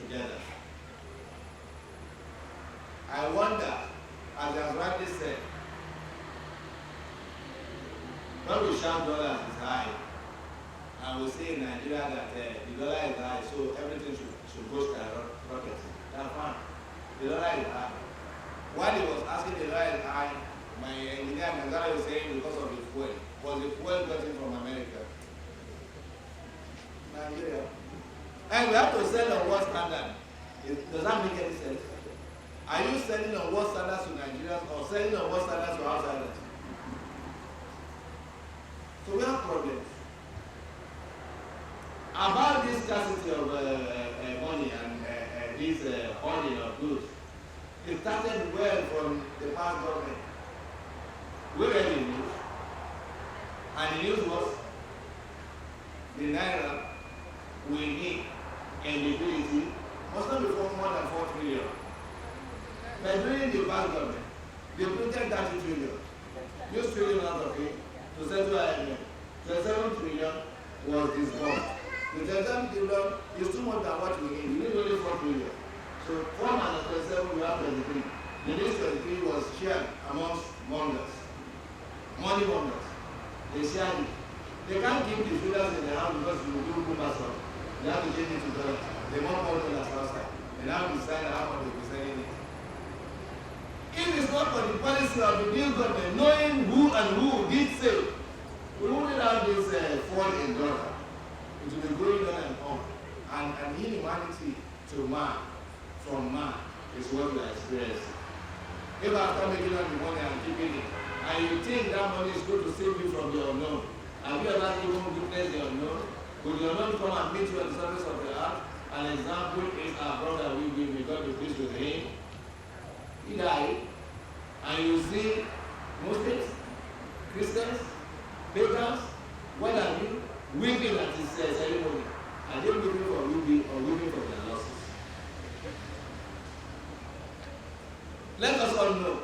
together? I wonder, as I has rightly said, when we shout dollars is high, and we say in Nigeria that the dollar is high, so everything should go skyrocket. That's fine. The dollar is high. While he was asking the dollar is high, my engineer Nagara was saying because of the fuel. Was the fuel gotten from America? Nigeria. And we have to sell on what standard? Does that make any sense? Are you selling on what standards to Nigerians or selling on what standards to outsiders? So we have problems. About this scarcity of money and this hoarding of goods, it started well from the past government. We read the news, and the news was the Naira we need and liquidity must not be for more than 4 trillion. But during the past government, they printed 30 trillion. Use trillion out of it to settle IMF. 27 trillion was disbursed. The 27 trillion is too much than what we need. We need only 4 trillion. So 4 minus 27, we have 23. The next 23 was shared amongst mongers. Money mongers. They shared it. They can't keep the figures in their hand because we will do Kumasov. They have to change it to dollars. They want more dollars outside. And now we decide how much they will sell it. If it's not for the policy of the new government, knowing who and who did say, we wouldn't have this fall in dollar. It will be going on and on. And inhumanity to man, from man, is what we are experiencing. If after making up the money and keeping it, and you think that money is going to save you from the unknown, have you ever even witnessed the unknown? Will the unknown come and meet you at the surface of the earth? An example is our brother we give, may God be pleased with him. He died, and you see Muslims, Christians, pagans, what have you, weeping at his ceremony. Are they weeping for weeping or weeping for their losses? Let us all know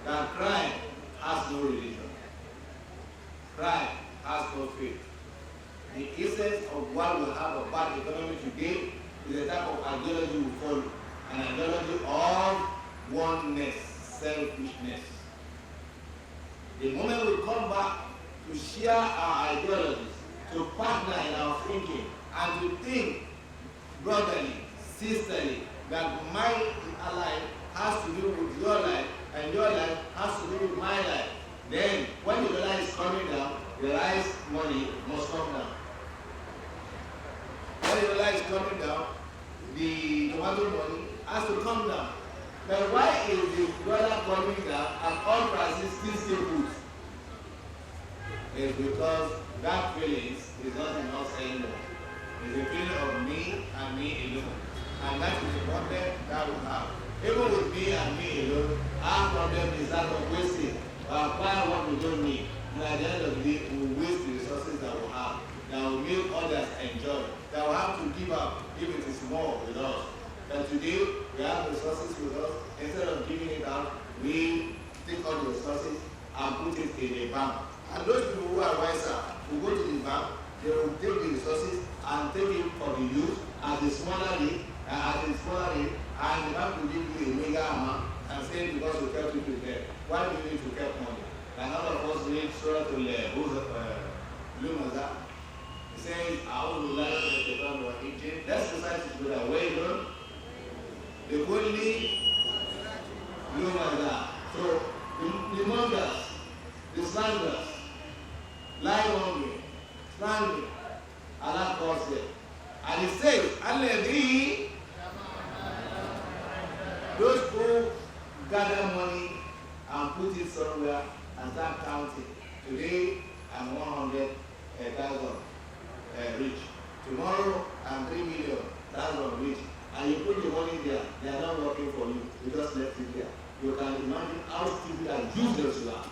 that crime has no religion. Crime has no faith. The essence of what we have a bad economy today is a type of ideology we follow. An ideology of oneness, selfishness. The moment we come back to share our ideologies, to partner in our thinking, and to think brotherly, sisterly, that my life has to do with your life, and your life has to do with my life, then when the dollar is coming down, the rice money must come down. When the dollar is coming down, the tomato money has to come down. But why is the dollar coming down and all prices still stay good? It's because that feeling is not in us anymore. It's a feeling of me and me alone. And that is the problem that we have. Even with me and me alone, our problem is that of wasting. We acquire what we don't need. And at the end of the day, we waste the resources that we have, that will make others enjoy, that we have to give up if it is more with us. But today, we have resources with us. Instead of giving it out, we take all the resources and put it in a bank. And those people who are wiser will go to the bank, they will take the resources and take it for the youth at the smaller rate, and the bank will give you a mega amount and say because we kept people there. Why do you need to keep money? And none of us read Surah to Lumaza. It says, I would like to take on what Egypt. Let's recite it with a way done. The only Lumaza. So the mongers, the slanders, lie hungry, slandering, Allah calls them. And it says, Alladhi, those who gather money and put it somewhere and start counting. Today, I'm 100,000 rich. Tomorrow, I'm 3 million rich. And you put the money there, they are not working for you. You just left it there. You can imagine how stupid and useless you are.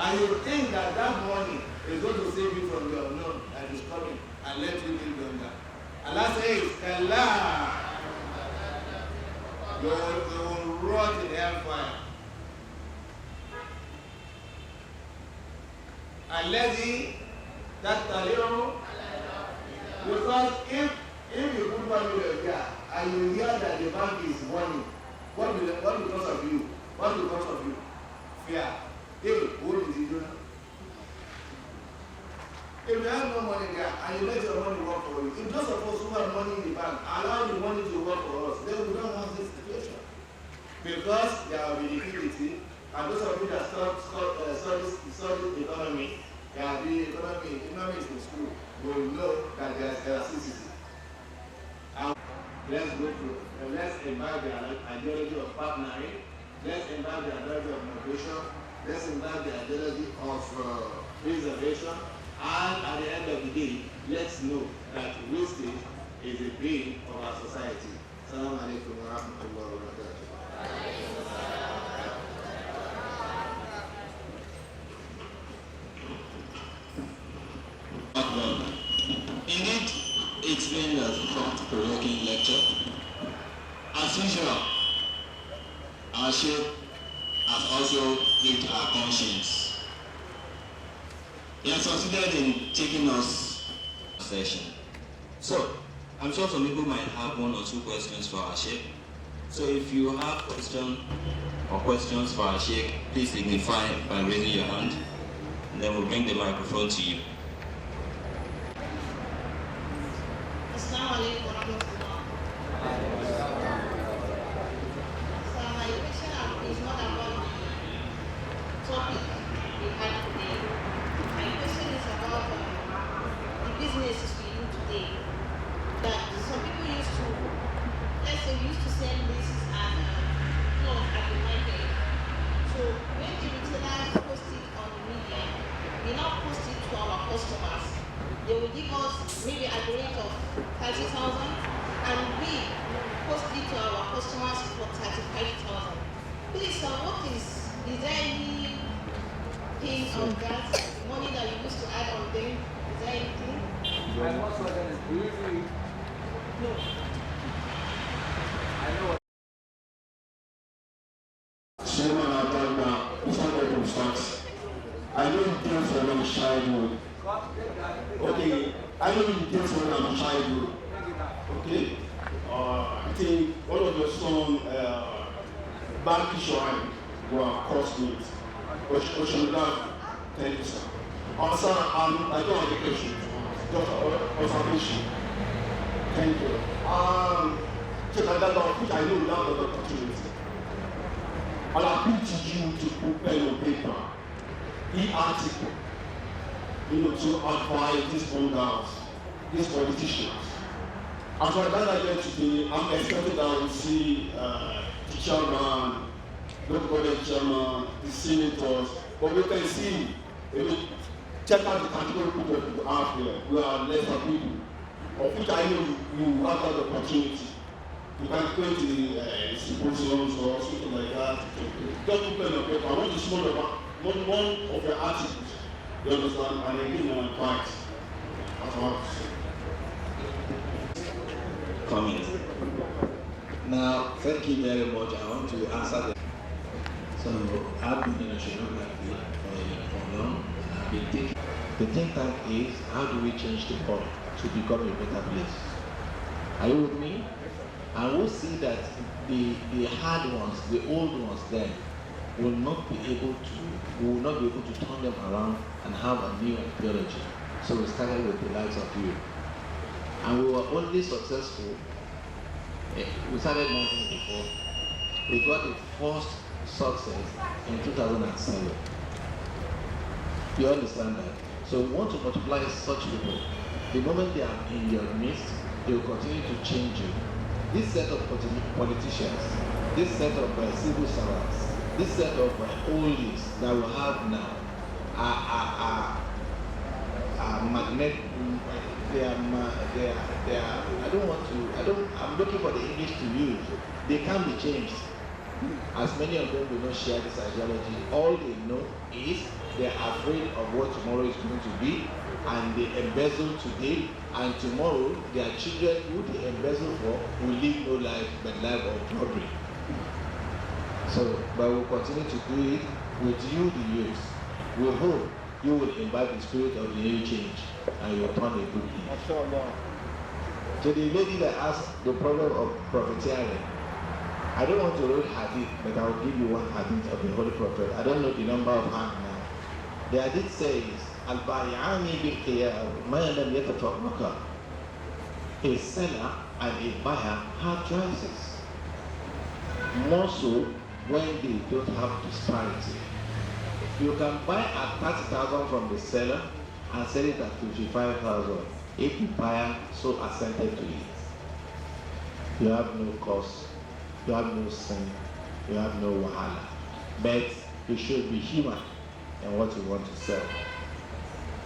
And you think that that money is going to save you from the unknown that is coming and let you live on that. Allah says, Allah, you will rot in hellfire. Alladhi tattali'u, because if you put money there and you hear that the bank is warning, what because of you? What because of you? Fear. Hey, what did he do now? If you have no money there and you let your money work for you, if those of us who have money in the bank allow the money to work for us, then we don't have this because there will be liquidity, and those of you that study economy, economics in school, will know that there is elasticity. And let's go through, let's imbibe the ideology of partnering, let's imbibe the ideology of innovation, let's imbibe the ideology of preservation, and at the end of the day, let's know that wastage is a bane of our society. Assalamu alaikum wa rahmatullahi wa barakatuh. Indeed, it's been a thought-provoking lecture. As usual, our Sheikh has also hit our conscience. He has succeeded in taking us a session. So, I'm sure some people might have one or two questions for our Sheikh. So if you have questions for our Sheikh, please signify by raising your hand, and then we'll bring the microphone to you. Assalamu alaikum wa rahmatullah. So my question is not about the topic we had today. My question is about the businesses we do today. That some people used to, let's say, used to sell laces and clothes at the market. So when the retailers post it on the media, we now post it to our customers. They will give us maybe at the rate of 30,000, and we post it to our customers for 35,000. Please, sir, is there any thing on that money that you used to add on them? Is there anything? And what's what that is usually? No. I know. Chairman Adanga, before starts, I know you came from a childhood. Okay, I know you came from a childhood. Okay? I think one of your sons, Banki Shoaib, were costmates. Oceanograph, thank you, sir. Also, I don't have a question. Just observation. Thank you. Which I know without the opportunity. I'll appeal to you to put pen on paper, e-article, to advise these bonders, these politicians. As I gather here today, I'm expecting that we'll see the chairman, local government chairman, the senators, but we can see, check out the category of people out there. We are lesser people, of which I know you have that opportunity. You can go to the symposiums or something like that. Just put pen on paper. I want to see one of your articles. You understand? And then give them advice. That's what I want to say. Comment. Now, thank you very much. I want to answer them. So, I've been in oceanography for long. I've been thinking. The think tank is, how do we change the world to become a better place? Are you with me? And we'll see that the hard ones, the old ones then, will not be able to turn them around and have a new ideology. So we started with the likes of you. And we were only successful, we started nothing before. We got the first success in 2007. You understand that? So we want to multiply such people. The moment they are in your midst, they will continue to change you. This set of politicians, this set of civil servants, this set of oldies that we have now are magnet. I'm looking for the English to use. They can be changed. As many of them do not share this ideology, all they know is they are afraid of what tomorrow is going to be, and they embezzle today, and tomorrow their children who they embezzle for will live no life but life of robbery. So, but we'll continue to do it with you, the youth. We hope you will imbibe the spirit of the new change and you will turn a good thing. To the lady that asked the problem of profiteering, I don't want to read hadith, but I will give you one hadith of the Holy Prophet. I don't know the number of hand now. The hadith says, Al-Ba'yani bil-Qiyar ma lam yatafarraqa. A seller and a buyer have choices. More so when they don't have disparity. You can buy at 30,000 from the seller and sell it at 55,000 if the buyer so assented to it. You have no cost, you have no sin, you have no wahala. But you should be human in what you want to sell.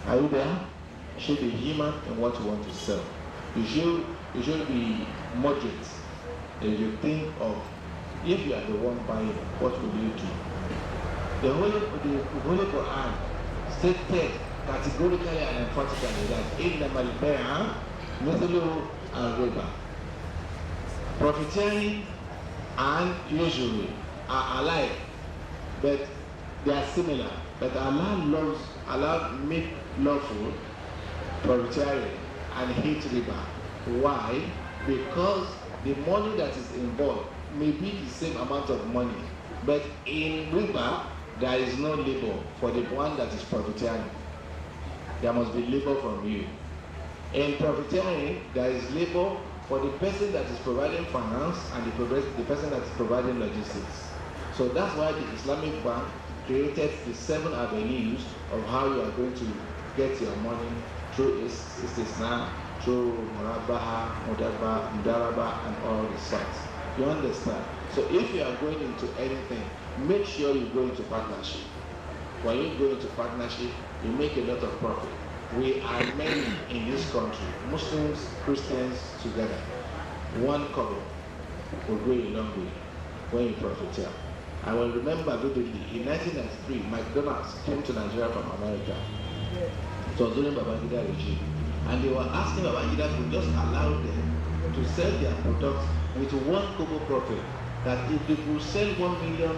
Are you there? You should be human in what you want to sell. You should be moderate. And you think of, if you are the one buying, what will you do? The Holy Quran stated categorically and emphatically that in the Malibaya, Mithulu and Riba, profiteering and usury are alike, but they are similar. But Allah make lawful profiteering and hate riba. Why? Because the money that is involved may be the same amount of money, but in riba there is no labor for the one that is profiteering. There must be labor from you. In profiteering, there is labor for the person that is providing finance and the person that is providing logistics. So that's why the Islamic Bank created the 7 avenues of how you are going to get your money through Istisna, through Murabaha, Mudaraba, and all the sorts. You understand? So if you are going into anything, make sure you go into partnership. When you go into partnership, you make a lot of profit. We are many in this country, Muslims, Christians together. One couple will go a long way when you profiteer. I will remember vividly, in 1993, McDonald's came to Nigeria from America. It was during Babangida regime. And they were asking Babangida to just allow them to sell their products with 1 kobo profit. That if they could sell 1 million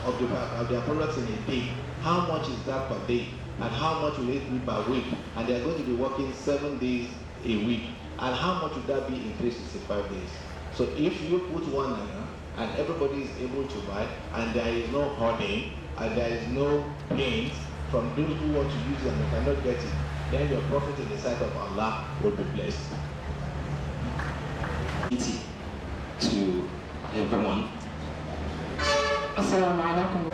of their products in a day, how much is that per day? And how much will it be per week? And they are going to be working 7 days a week. And how much would that be in 365 days? So if you put 1 naira and everybody is able to buy, and there is no hoarding, and there is no pain from those who want to use it and they cannot get it, then your profit in the sight of Allah will be blessed. To everyone. Assalamu alaikum.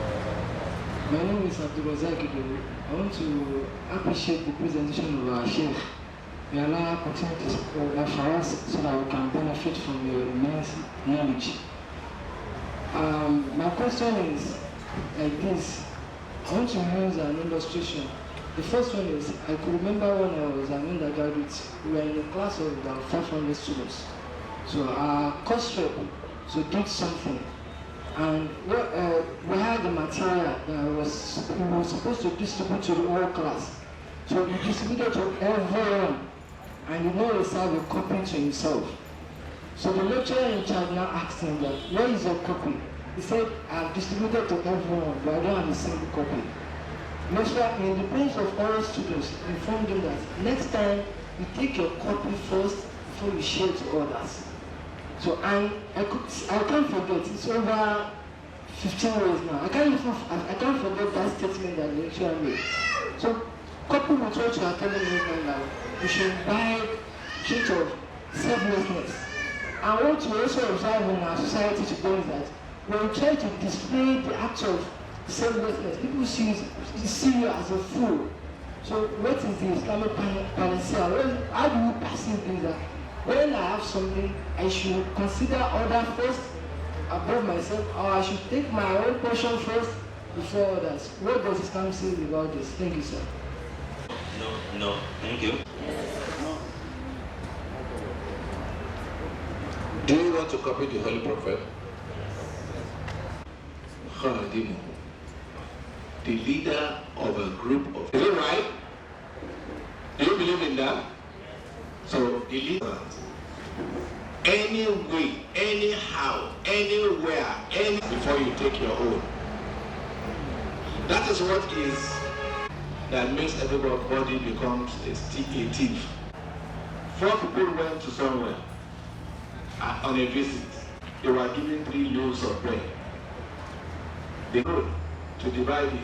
My name is Abdulrazak Jibo. I want to appreciate the presentation of our Sheikh. May Allah continue to support that for us so that we can benefit from your immense knowledge. My question is like this. I want to use an illustration. The first one is, I could remember when I was an undergraduate, we were in a class of about 500 students. So our course rep did something. And we had the material that we were supposed to distribute to the whole class. So we distributed to everyone, and you know, he had a copy to himself. So the lecturer in charge now asked him that, where is your copy? He said, I've distributed to everyone, but I don't have a single copy. Lecturer, in the presence of all students, informed him that next time you take your copy first before you share to others. So I can't forget, it's over 15 years now. I can't forget that statement that the lecturer made. So coupled with what you are telling me right now, we should buy trait of selflessness. And what we also observe in our society today is that when we try to display the act of selflessness, people see you as a fool. So what is the Islamic panacea? How do you perceive this? That when I have something, I should consider other first above myself, or I should take my own portion first before others. What does Islam say about this? Thank you, sir. No, thank you. Do you want to copy the Holy Prophet? Khadimu, the leader of a group of... Is it right? Do you believe in that? So, the leader, any way, anyhow, anywhere, before you take your own. That is what is that makes everybody becomes a thief. 4 people went to somewhere on a visit. They were given 3 loaves of bread. They go to divide it.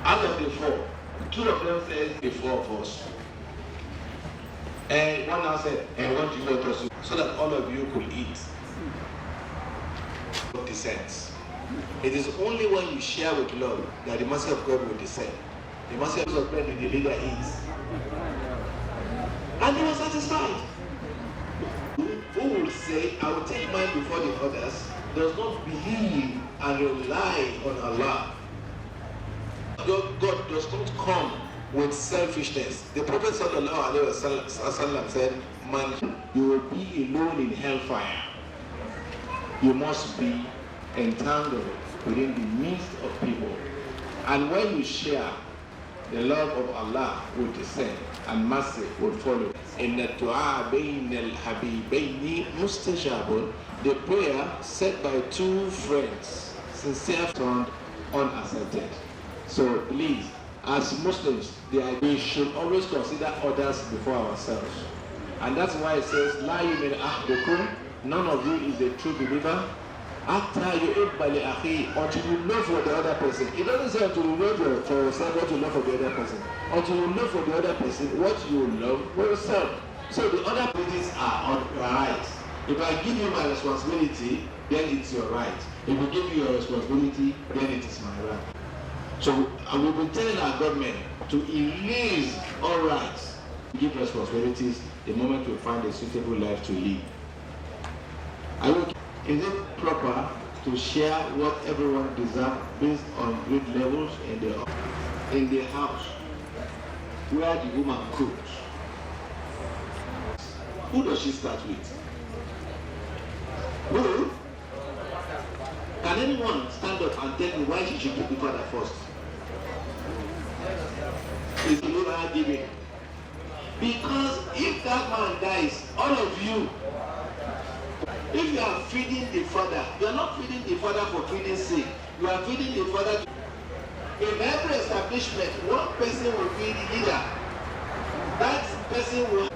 Out of the 4, 2 of them said the 4 of us. And one now said, and what do you want us to do? So that all of you could eat. descends. It is only when you share with love that the mercy of God will descend. The mercy of God when the leader is. And he was satisfied. Who will say, I will take mine before the others, does not believe and rely on Allah. God does not come with selfishness. The Prophet ﷺ said, man, you will be alone in hellfire. You must be entangled within the midst of people. And when you share, the love of Allah will descend and mercy will follow. In the dua bayn al-habibaini mustajabun, the prayer said by two friends, sincere turned unaccepted. So please, as Muslims, we should always consider others before ourselves. And that's why it says, La yu'minu ahadukum, none of you is a true believer until you love for the other person. It doesn't say until you love for yourself what you love for the other person. Until you love for the other person what you love for yourself. So the other parties are on your right. If I give you my responsibility, then it's your right. If you give me your responsibility, then it is my right. So we've been telling our government to erase all rights, give responsibilities the moment we find a suitable life to live. Is it proper to share what everyone deserves based on grade levels in the house where the woman cooks? Who does she start with? Who? Can anyone stand up and tell me why she should put the father first? Is the Lord giving? Because if that man dies, all of you, if you are feeding the father, you are not feeding the father for feeding sake. You are feeding the father. In every establishment, one person will be the leader. That person will.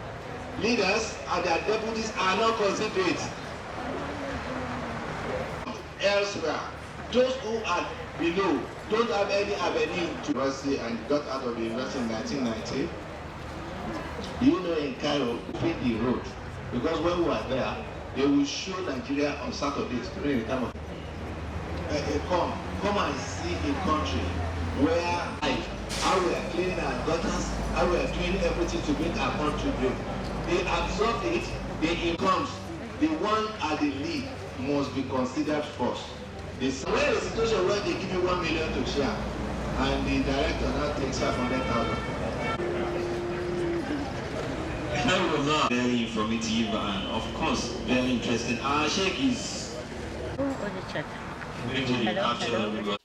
Leaders and their deputies are not considerate. Elsewhere, those who are below don't have any avenue to university and got out of the university in 1990. You know, in Cairo, feed the road because when we were there, they will show Nigeria on Saturdays during the time of come and see a country where how we are cleaning our gutters, how we are doing everything to make our country great. They absorb it, the incomes, the one at the lead must be considered first. When a situation where they give you 1 million to share and the director now takes 500,000. Very informative and of course very interesting. Our Sheikh is going to the actual.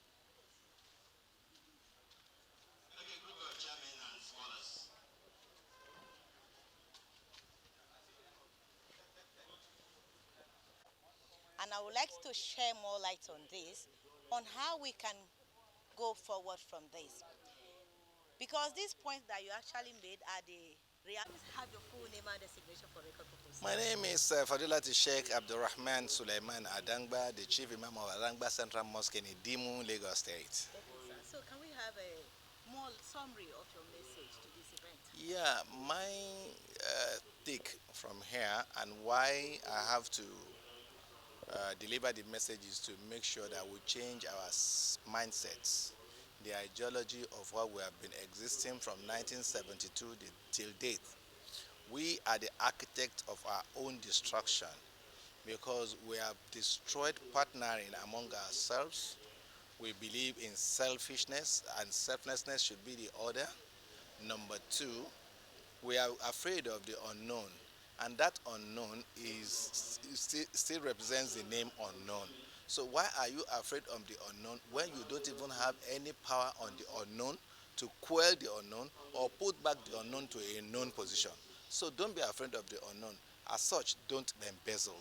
And I would like to share more light on this, on how we can go forward from this. Because these points that you actually made are the realities. Have your full name and designation for record purposes. My name is Fadilati Sheikh Abdurrahman Sulaiman Adangba, the Chief Imam of Adangba Central Mosque in Idimu, Lagos State. Okay, so can we have a more summary of your message to this event? Yeah, my take from here and why I have to deliver the message is to make sure that we change our mindsets, the ideology of what we have been existing from 1972 till date. We are the architect of our own destruction because we have destroyed partnering among ourselves. We believe in selfishness, and selflessness should be the order. Number two, we are afraid of the unknown, and that unknown still represents the name unknown. So why are you afraid of the unknown when you don't even have any power on the unknown to quell the unknown or put back the unknown to a known position? So don't be afraid of the unknown. As such, don't embezzle.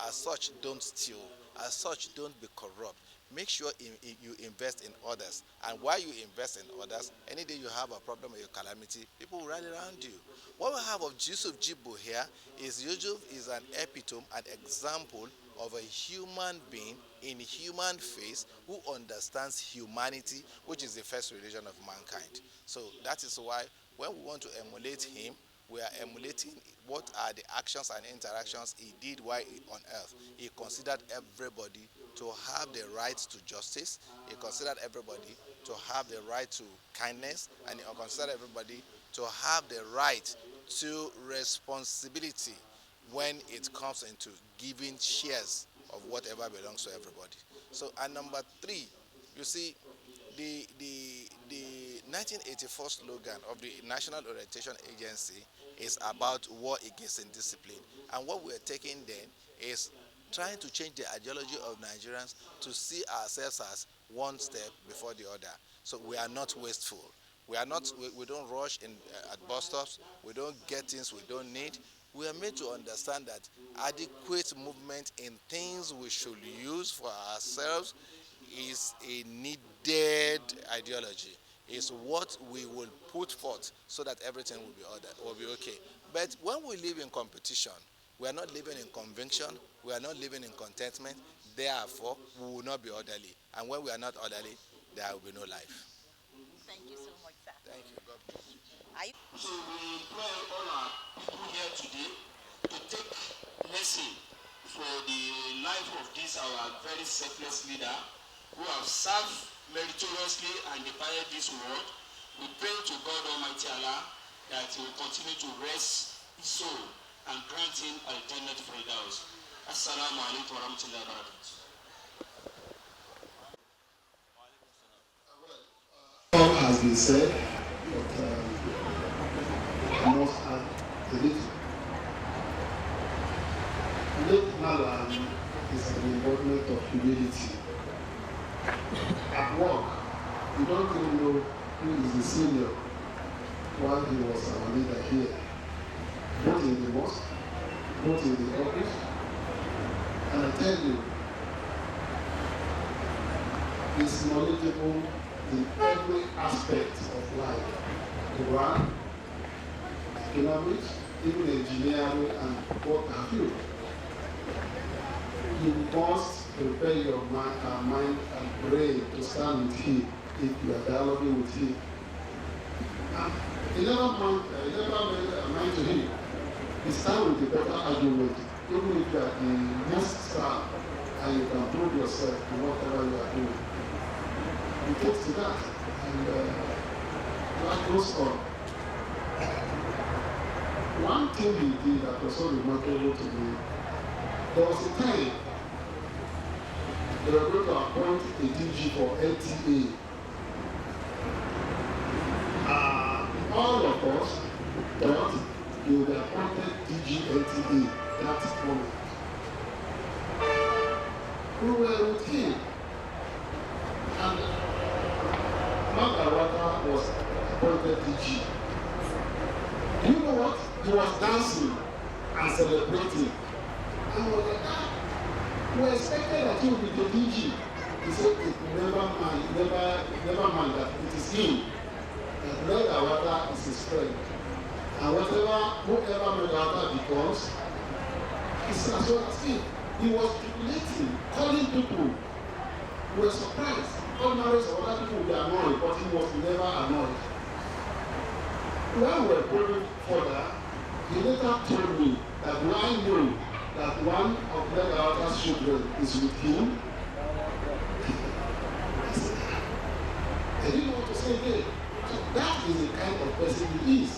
As such, don't steal. As such, don't be corrupt. Make sure you invest in others. And while you invest in others, any day you have a problem or a calamity, people will rally around you. What we have of Yusuf Jibo here is Yusuf is an epitome, an example of a human being in human face who understands humanity, which is the first religion of mankind. So that is why when we want to emulate him, We are emulating what are the actions and interactions he did while on earth. He considered everybody to have the right to justice. He considered everybody to have the right to kindness, and he considered everybody to have the right to responsibility when it comes into giving shares of whatever belongs to everybody. So, and number three, you see, the 1984 slogan of the National Orientation Agency is about war against indiscipline. And what we're taking then is trying to change the ideology of Nigerians to see ourselves as one step before the other. So we are not wasteful. We are not. We don't rush in at bus stops. We don't get things we don't need. We are made to understand that adequate movement in things we should use for ourselves is a needed ideology. Is what we will put forth so that everything will be okay. But when we live in competition, we are not living in conviction. We are not living in contentment. Therefore, we will not be orderly. And when we are not orderly, there will be no life. Thank you so much, sir. Thank you. God bless you. So we employ all our people here today to take lesson for the life of this our very selfless leader who have served meritoriously and departed this world. We pray to God Almighty Allah that He will continue to rest his soul and grant him JANNATU FREEDAUS. Assalamu alaikum wa rahmatullahi wa barakatuh. All has been said, but I must add a little. Late Mallam is an embodiment of humility. At work, you don't even know who is the senior while he was our leader here, both in the mosque, both in the office. And I tell you, he's knowledgeable in every aspect of life. Quran, economics, even engineering, and what have you. You must prepare your mind and brain to stand with him if you are dialoguing with him. It never mind to him. He stand with a better argument, even if you are the most star and you can prove yourself in whatever you are doing. He takes to that, and that goes on. One thing he did that was so remarkable to me, there was a time they were going to appoint a DG for LTA. All of us thought they would have appointed DG LTA that moment. We were with him, and Magawata was appointed DG. Do you know what? He was dancing and celebrating. And we were like, we expected that he would be the DG. He said, never mind that it is him. That Magawata is his friend. And whoever Magawata becomes, is as well as him. He was jubilating, calling people. We were surprised. Ordinary other people would be annoyed, but he was never annoyed. When we were going further, he later told me that when I knew that one of Magawata's children is with him, I didn't know what to say again. So that is the kind of person he is.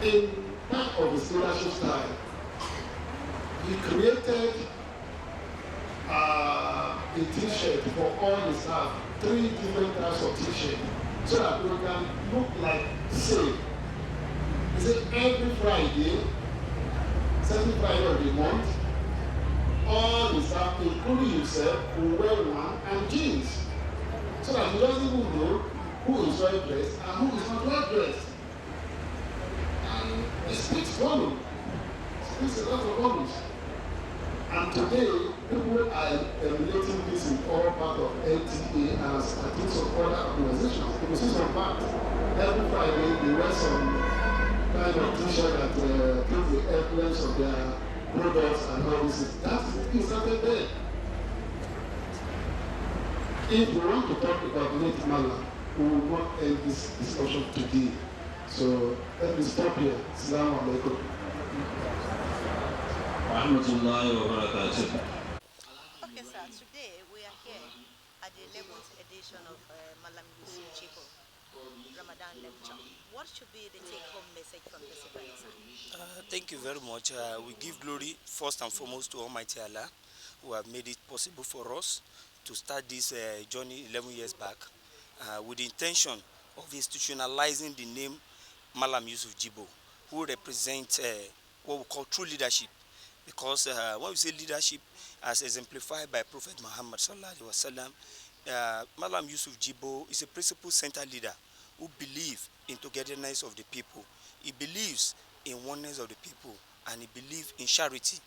In part of his leadership style, he created a t-shirt for all his staff, 3 different types of t-shirts, so that we can look like same. He said every Friday, second Friday of the month, all the staff, including himself, will wear one and jeans, so that he doesn't even know who is well dressed and who is not well dressed. And it speaks volume. It speaks a lot of volumes. And today, people are emulating this in all part of LTA and I think some other organizations. You see some parts. Every Friday, they wear some kind of t-shirt that gives the influence of their products and all this. That's the started there. If we want to talk about late Mallam, we will not end this discussion today. So let me stop here. Assalamu alaikum. Okay, sir. Today we are here at the 11th edition of Mallam Yusuf Jibo Ramadan lecture. What should be the take-home message from this event, sir? Thank you very much. We give glory first and foremost to Almighty Allah, who have made it possible for us to start this journey 11 years back with the intention of institutionalizing the name Mallam Yusuf Jibo, who represents what we call true leadership. Because when we say leadership, as exemplified by Prophet Muhammad sallallahu alaihi wasallam, Mallam Yusuf Jibo is a principle-centered leader who believes in togetherness of the people. He believes in oneness of the people, and he believes in charity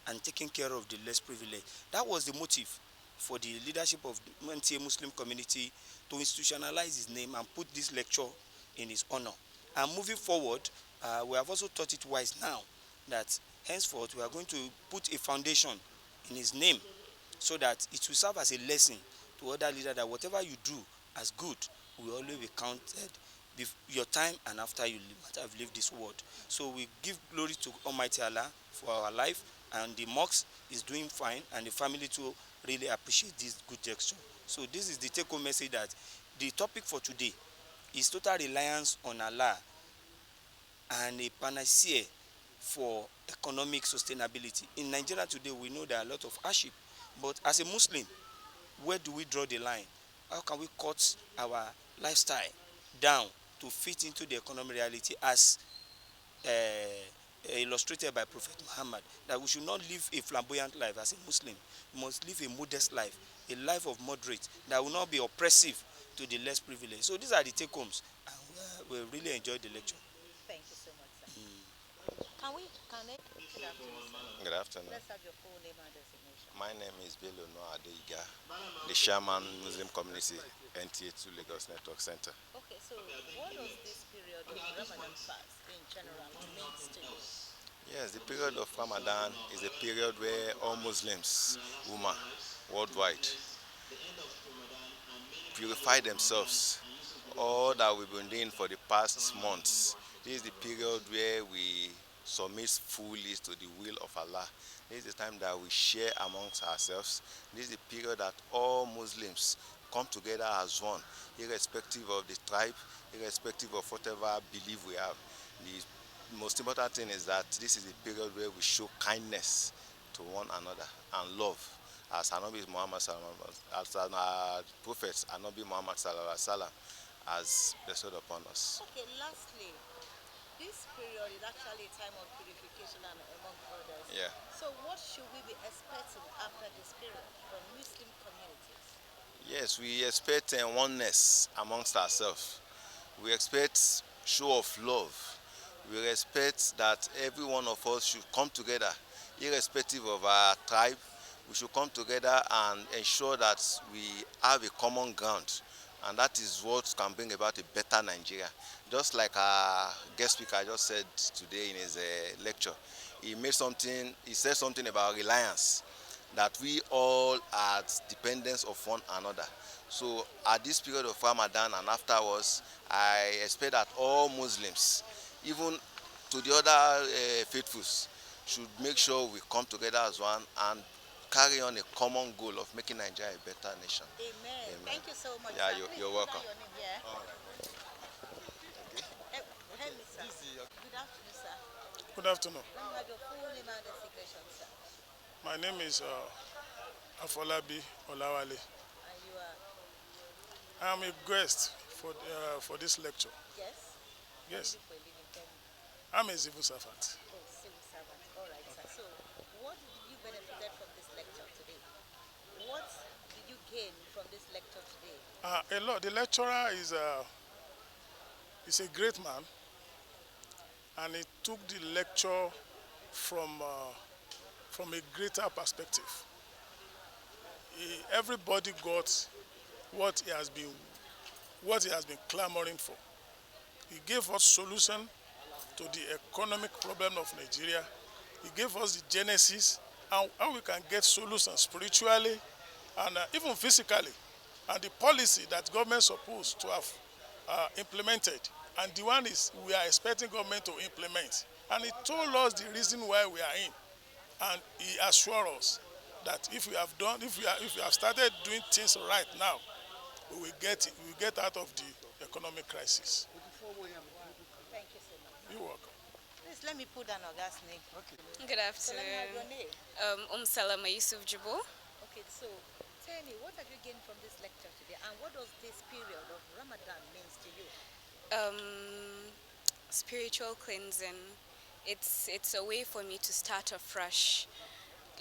and taking care of the less privileged. That was the motive for the leadership of the NTA Muslim community to institutionalize his name and put this lecture in his honor. And moving forward, we have also thought it wise now that henceforth we are going to put a foundation in his name so that it will serve as a lesson to other leaders that whatever you do as good will always be counted your time and after you have lived this world. So we give glory to Almighty Allah for our life, and the mosque is doing fine, and the family too really appreciate this good gesture. So this is the take-home message, that the topic for today is total reliance on Allah and a panacea for economic sustainability. In Nigeria today, we know there are a lot of hardship, but as a Muslim, where do we draw the line? How can we cut our lifestyle down to fit into the economic reality as illustrated by Prophet Muhammad, that we should not live a flamboyant life as a Muslim. We must live a modest life, a life of moderate, that will not be oppressive to the less privileged. So these are the take-homes, and we really enjoyed the lecture. Thank you so much, sir. Can we connect? Good afternoon, sir. Good afternoon. Let's have your full name and designation. My name is Bello Noah Adeiga, the chairman Muslim community NTA2 Lagos Network Center. Okay, so what does this period of Ramadan fast in general means to you? Yes, the period of Ramadan is a period where all Muslims, Ummah, worldwide, purify themselves. All that we've been doing for the past months, this is the period where we submit fully to the will of Allah. This is the time that we share amongst ourselves. This is the period that all Muslims come together as one, irrespective of the tribe, irrespective of whatever belief we have. The most important thing is that this is a period where we show kindness to one another and love, as Anabi Muhammad as our prophets Anabi Muhammad has bestowed upon us. Okay, lastly, this period is actually a time of purification and among others. Yeah. So what should we be expecting after this period from Muslim communities? Yes, we expect oneness amongst ourselves. We expect show of love. We expect that every one of us should come together, irrespective of our tribe. We should come together and ensure that we have a common ground, and that is what can bring about a better Nigeria. Just like our guest speaker just said today in his lecture, he said something about reliance, that we all are dependents of one another. So at this period of Ramadan and afterwards, I expect that all Muslims, even to the other faithfuls, should make sure we come together as one and carry on a common goal of making Nigeria a better nation. Amen. Amen. Thank you so much. Yeah, sir. you're welcome. Your name, yeah? All right. Hello, sir. Good afternoon, sir. Good afternoon. Let me have your full name and designation, sir. My name is Afolabi Olawale. And you are? I am a guest for this lecture. Yes? Yes. What do you do for a living? Tell me. I'm a civil servant. Oh, civil servant. All right, sir. So, what did you benefit from this lecture today? What did you gain from this lecture today? A lot. The lecturer is a great man, and he took the lecture from a greater perspective. Everybody got what he has been clamoring for. He gave us solution to the economic problem of Nigeria. He gave us the genesis and how we can get solutions spiritually and even physically and the policy that government supposed to have implemented, and the one is we are expecting government to implement. And he told us the reason why we are in, and he assured us that if we have started doing things right now, we will get out of the economic crisis. Thank you so much. You're welcome. Please let me put down Oga's name. Okay. Good afternoon. So let me have your name. Mallam Yusuf Jibo. Okay, so tell me, what have you gained from this lecture today, and what does this period of Ramadan means to you? Spiritual cleansing. It's a way for me to start afresh.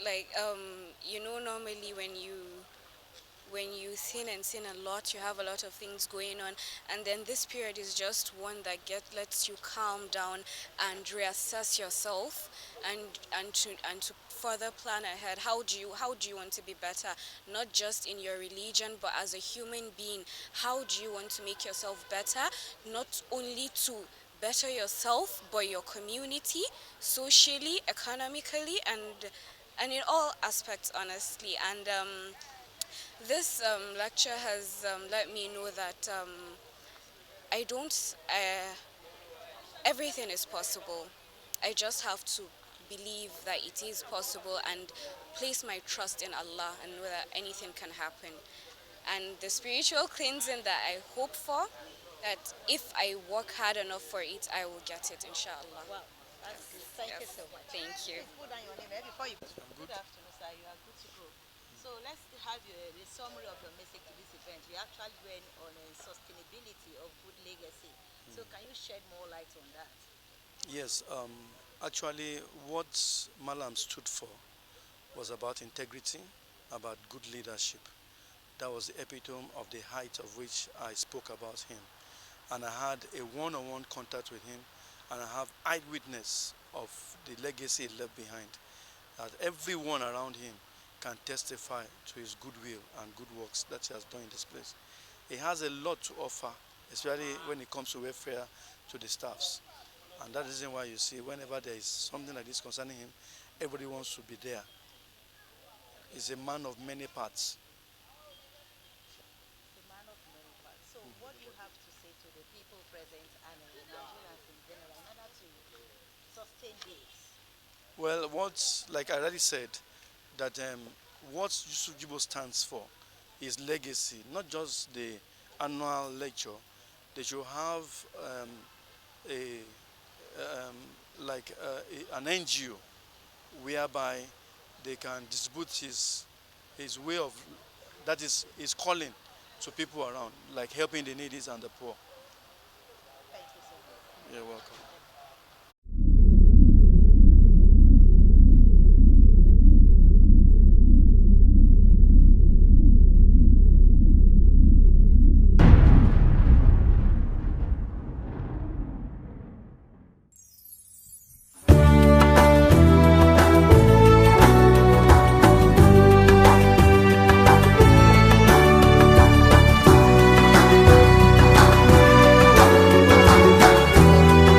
Like normally when you sin a lot, you have a lot of things going on, and then this period is just one that lets you calm down and reassess yourself and to further plan ahead. How do you want to be better, not just in your religion but as a human being? How do you want to make yourself better, not only to better yourself but your community, socially, economically, and in all aspects, honestly. And this lecture has let me know that everything is possible. I just have to believe that it is possible and place my trust in Allah and know that anything can happen. And the spiritual cleansing that I hope for, that if I work hard enough for it, I will get it, inshallah. Wow, thank you so much. Thank you. Please put down your name before you. Good afternoon, sir. You are good to go. So let's have a summary of your message to this event. You actually went on a sustainability of good legacy. So can you shed more light on that? Yes, actually what Mallam stood for was about integrity, about good leadership. That was the epitome of the height of which I spoke about him. And I had a one-on-one contact with him, and I have eyewitness of the legacy he left behind. That everyone around him can testify to his goodwill and good works that he has done in this place. He has a lot to offer, especially when it comes to welfare to the staffs. And that is why you see whenever there is something like this concerning him, everybody wants to be there. He's a man of many parts. A man of many parts. So what do you have to say to the people present and Nigerians in general in order to sustain this? Well, like I already said, that what Yusuf Jibo stands for is legacy, not just the annual lecture. They should have an NGO whereby they can distribute his way of, that is his calling to people around, like helping the needy and the poor. Thank you so much. You're welcome.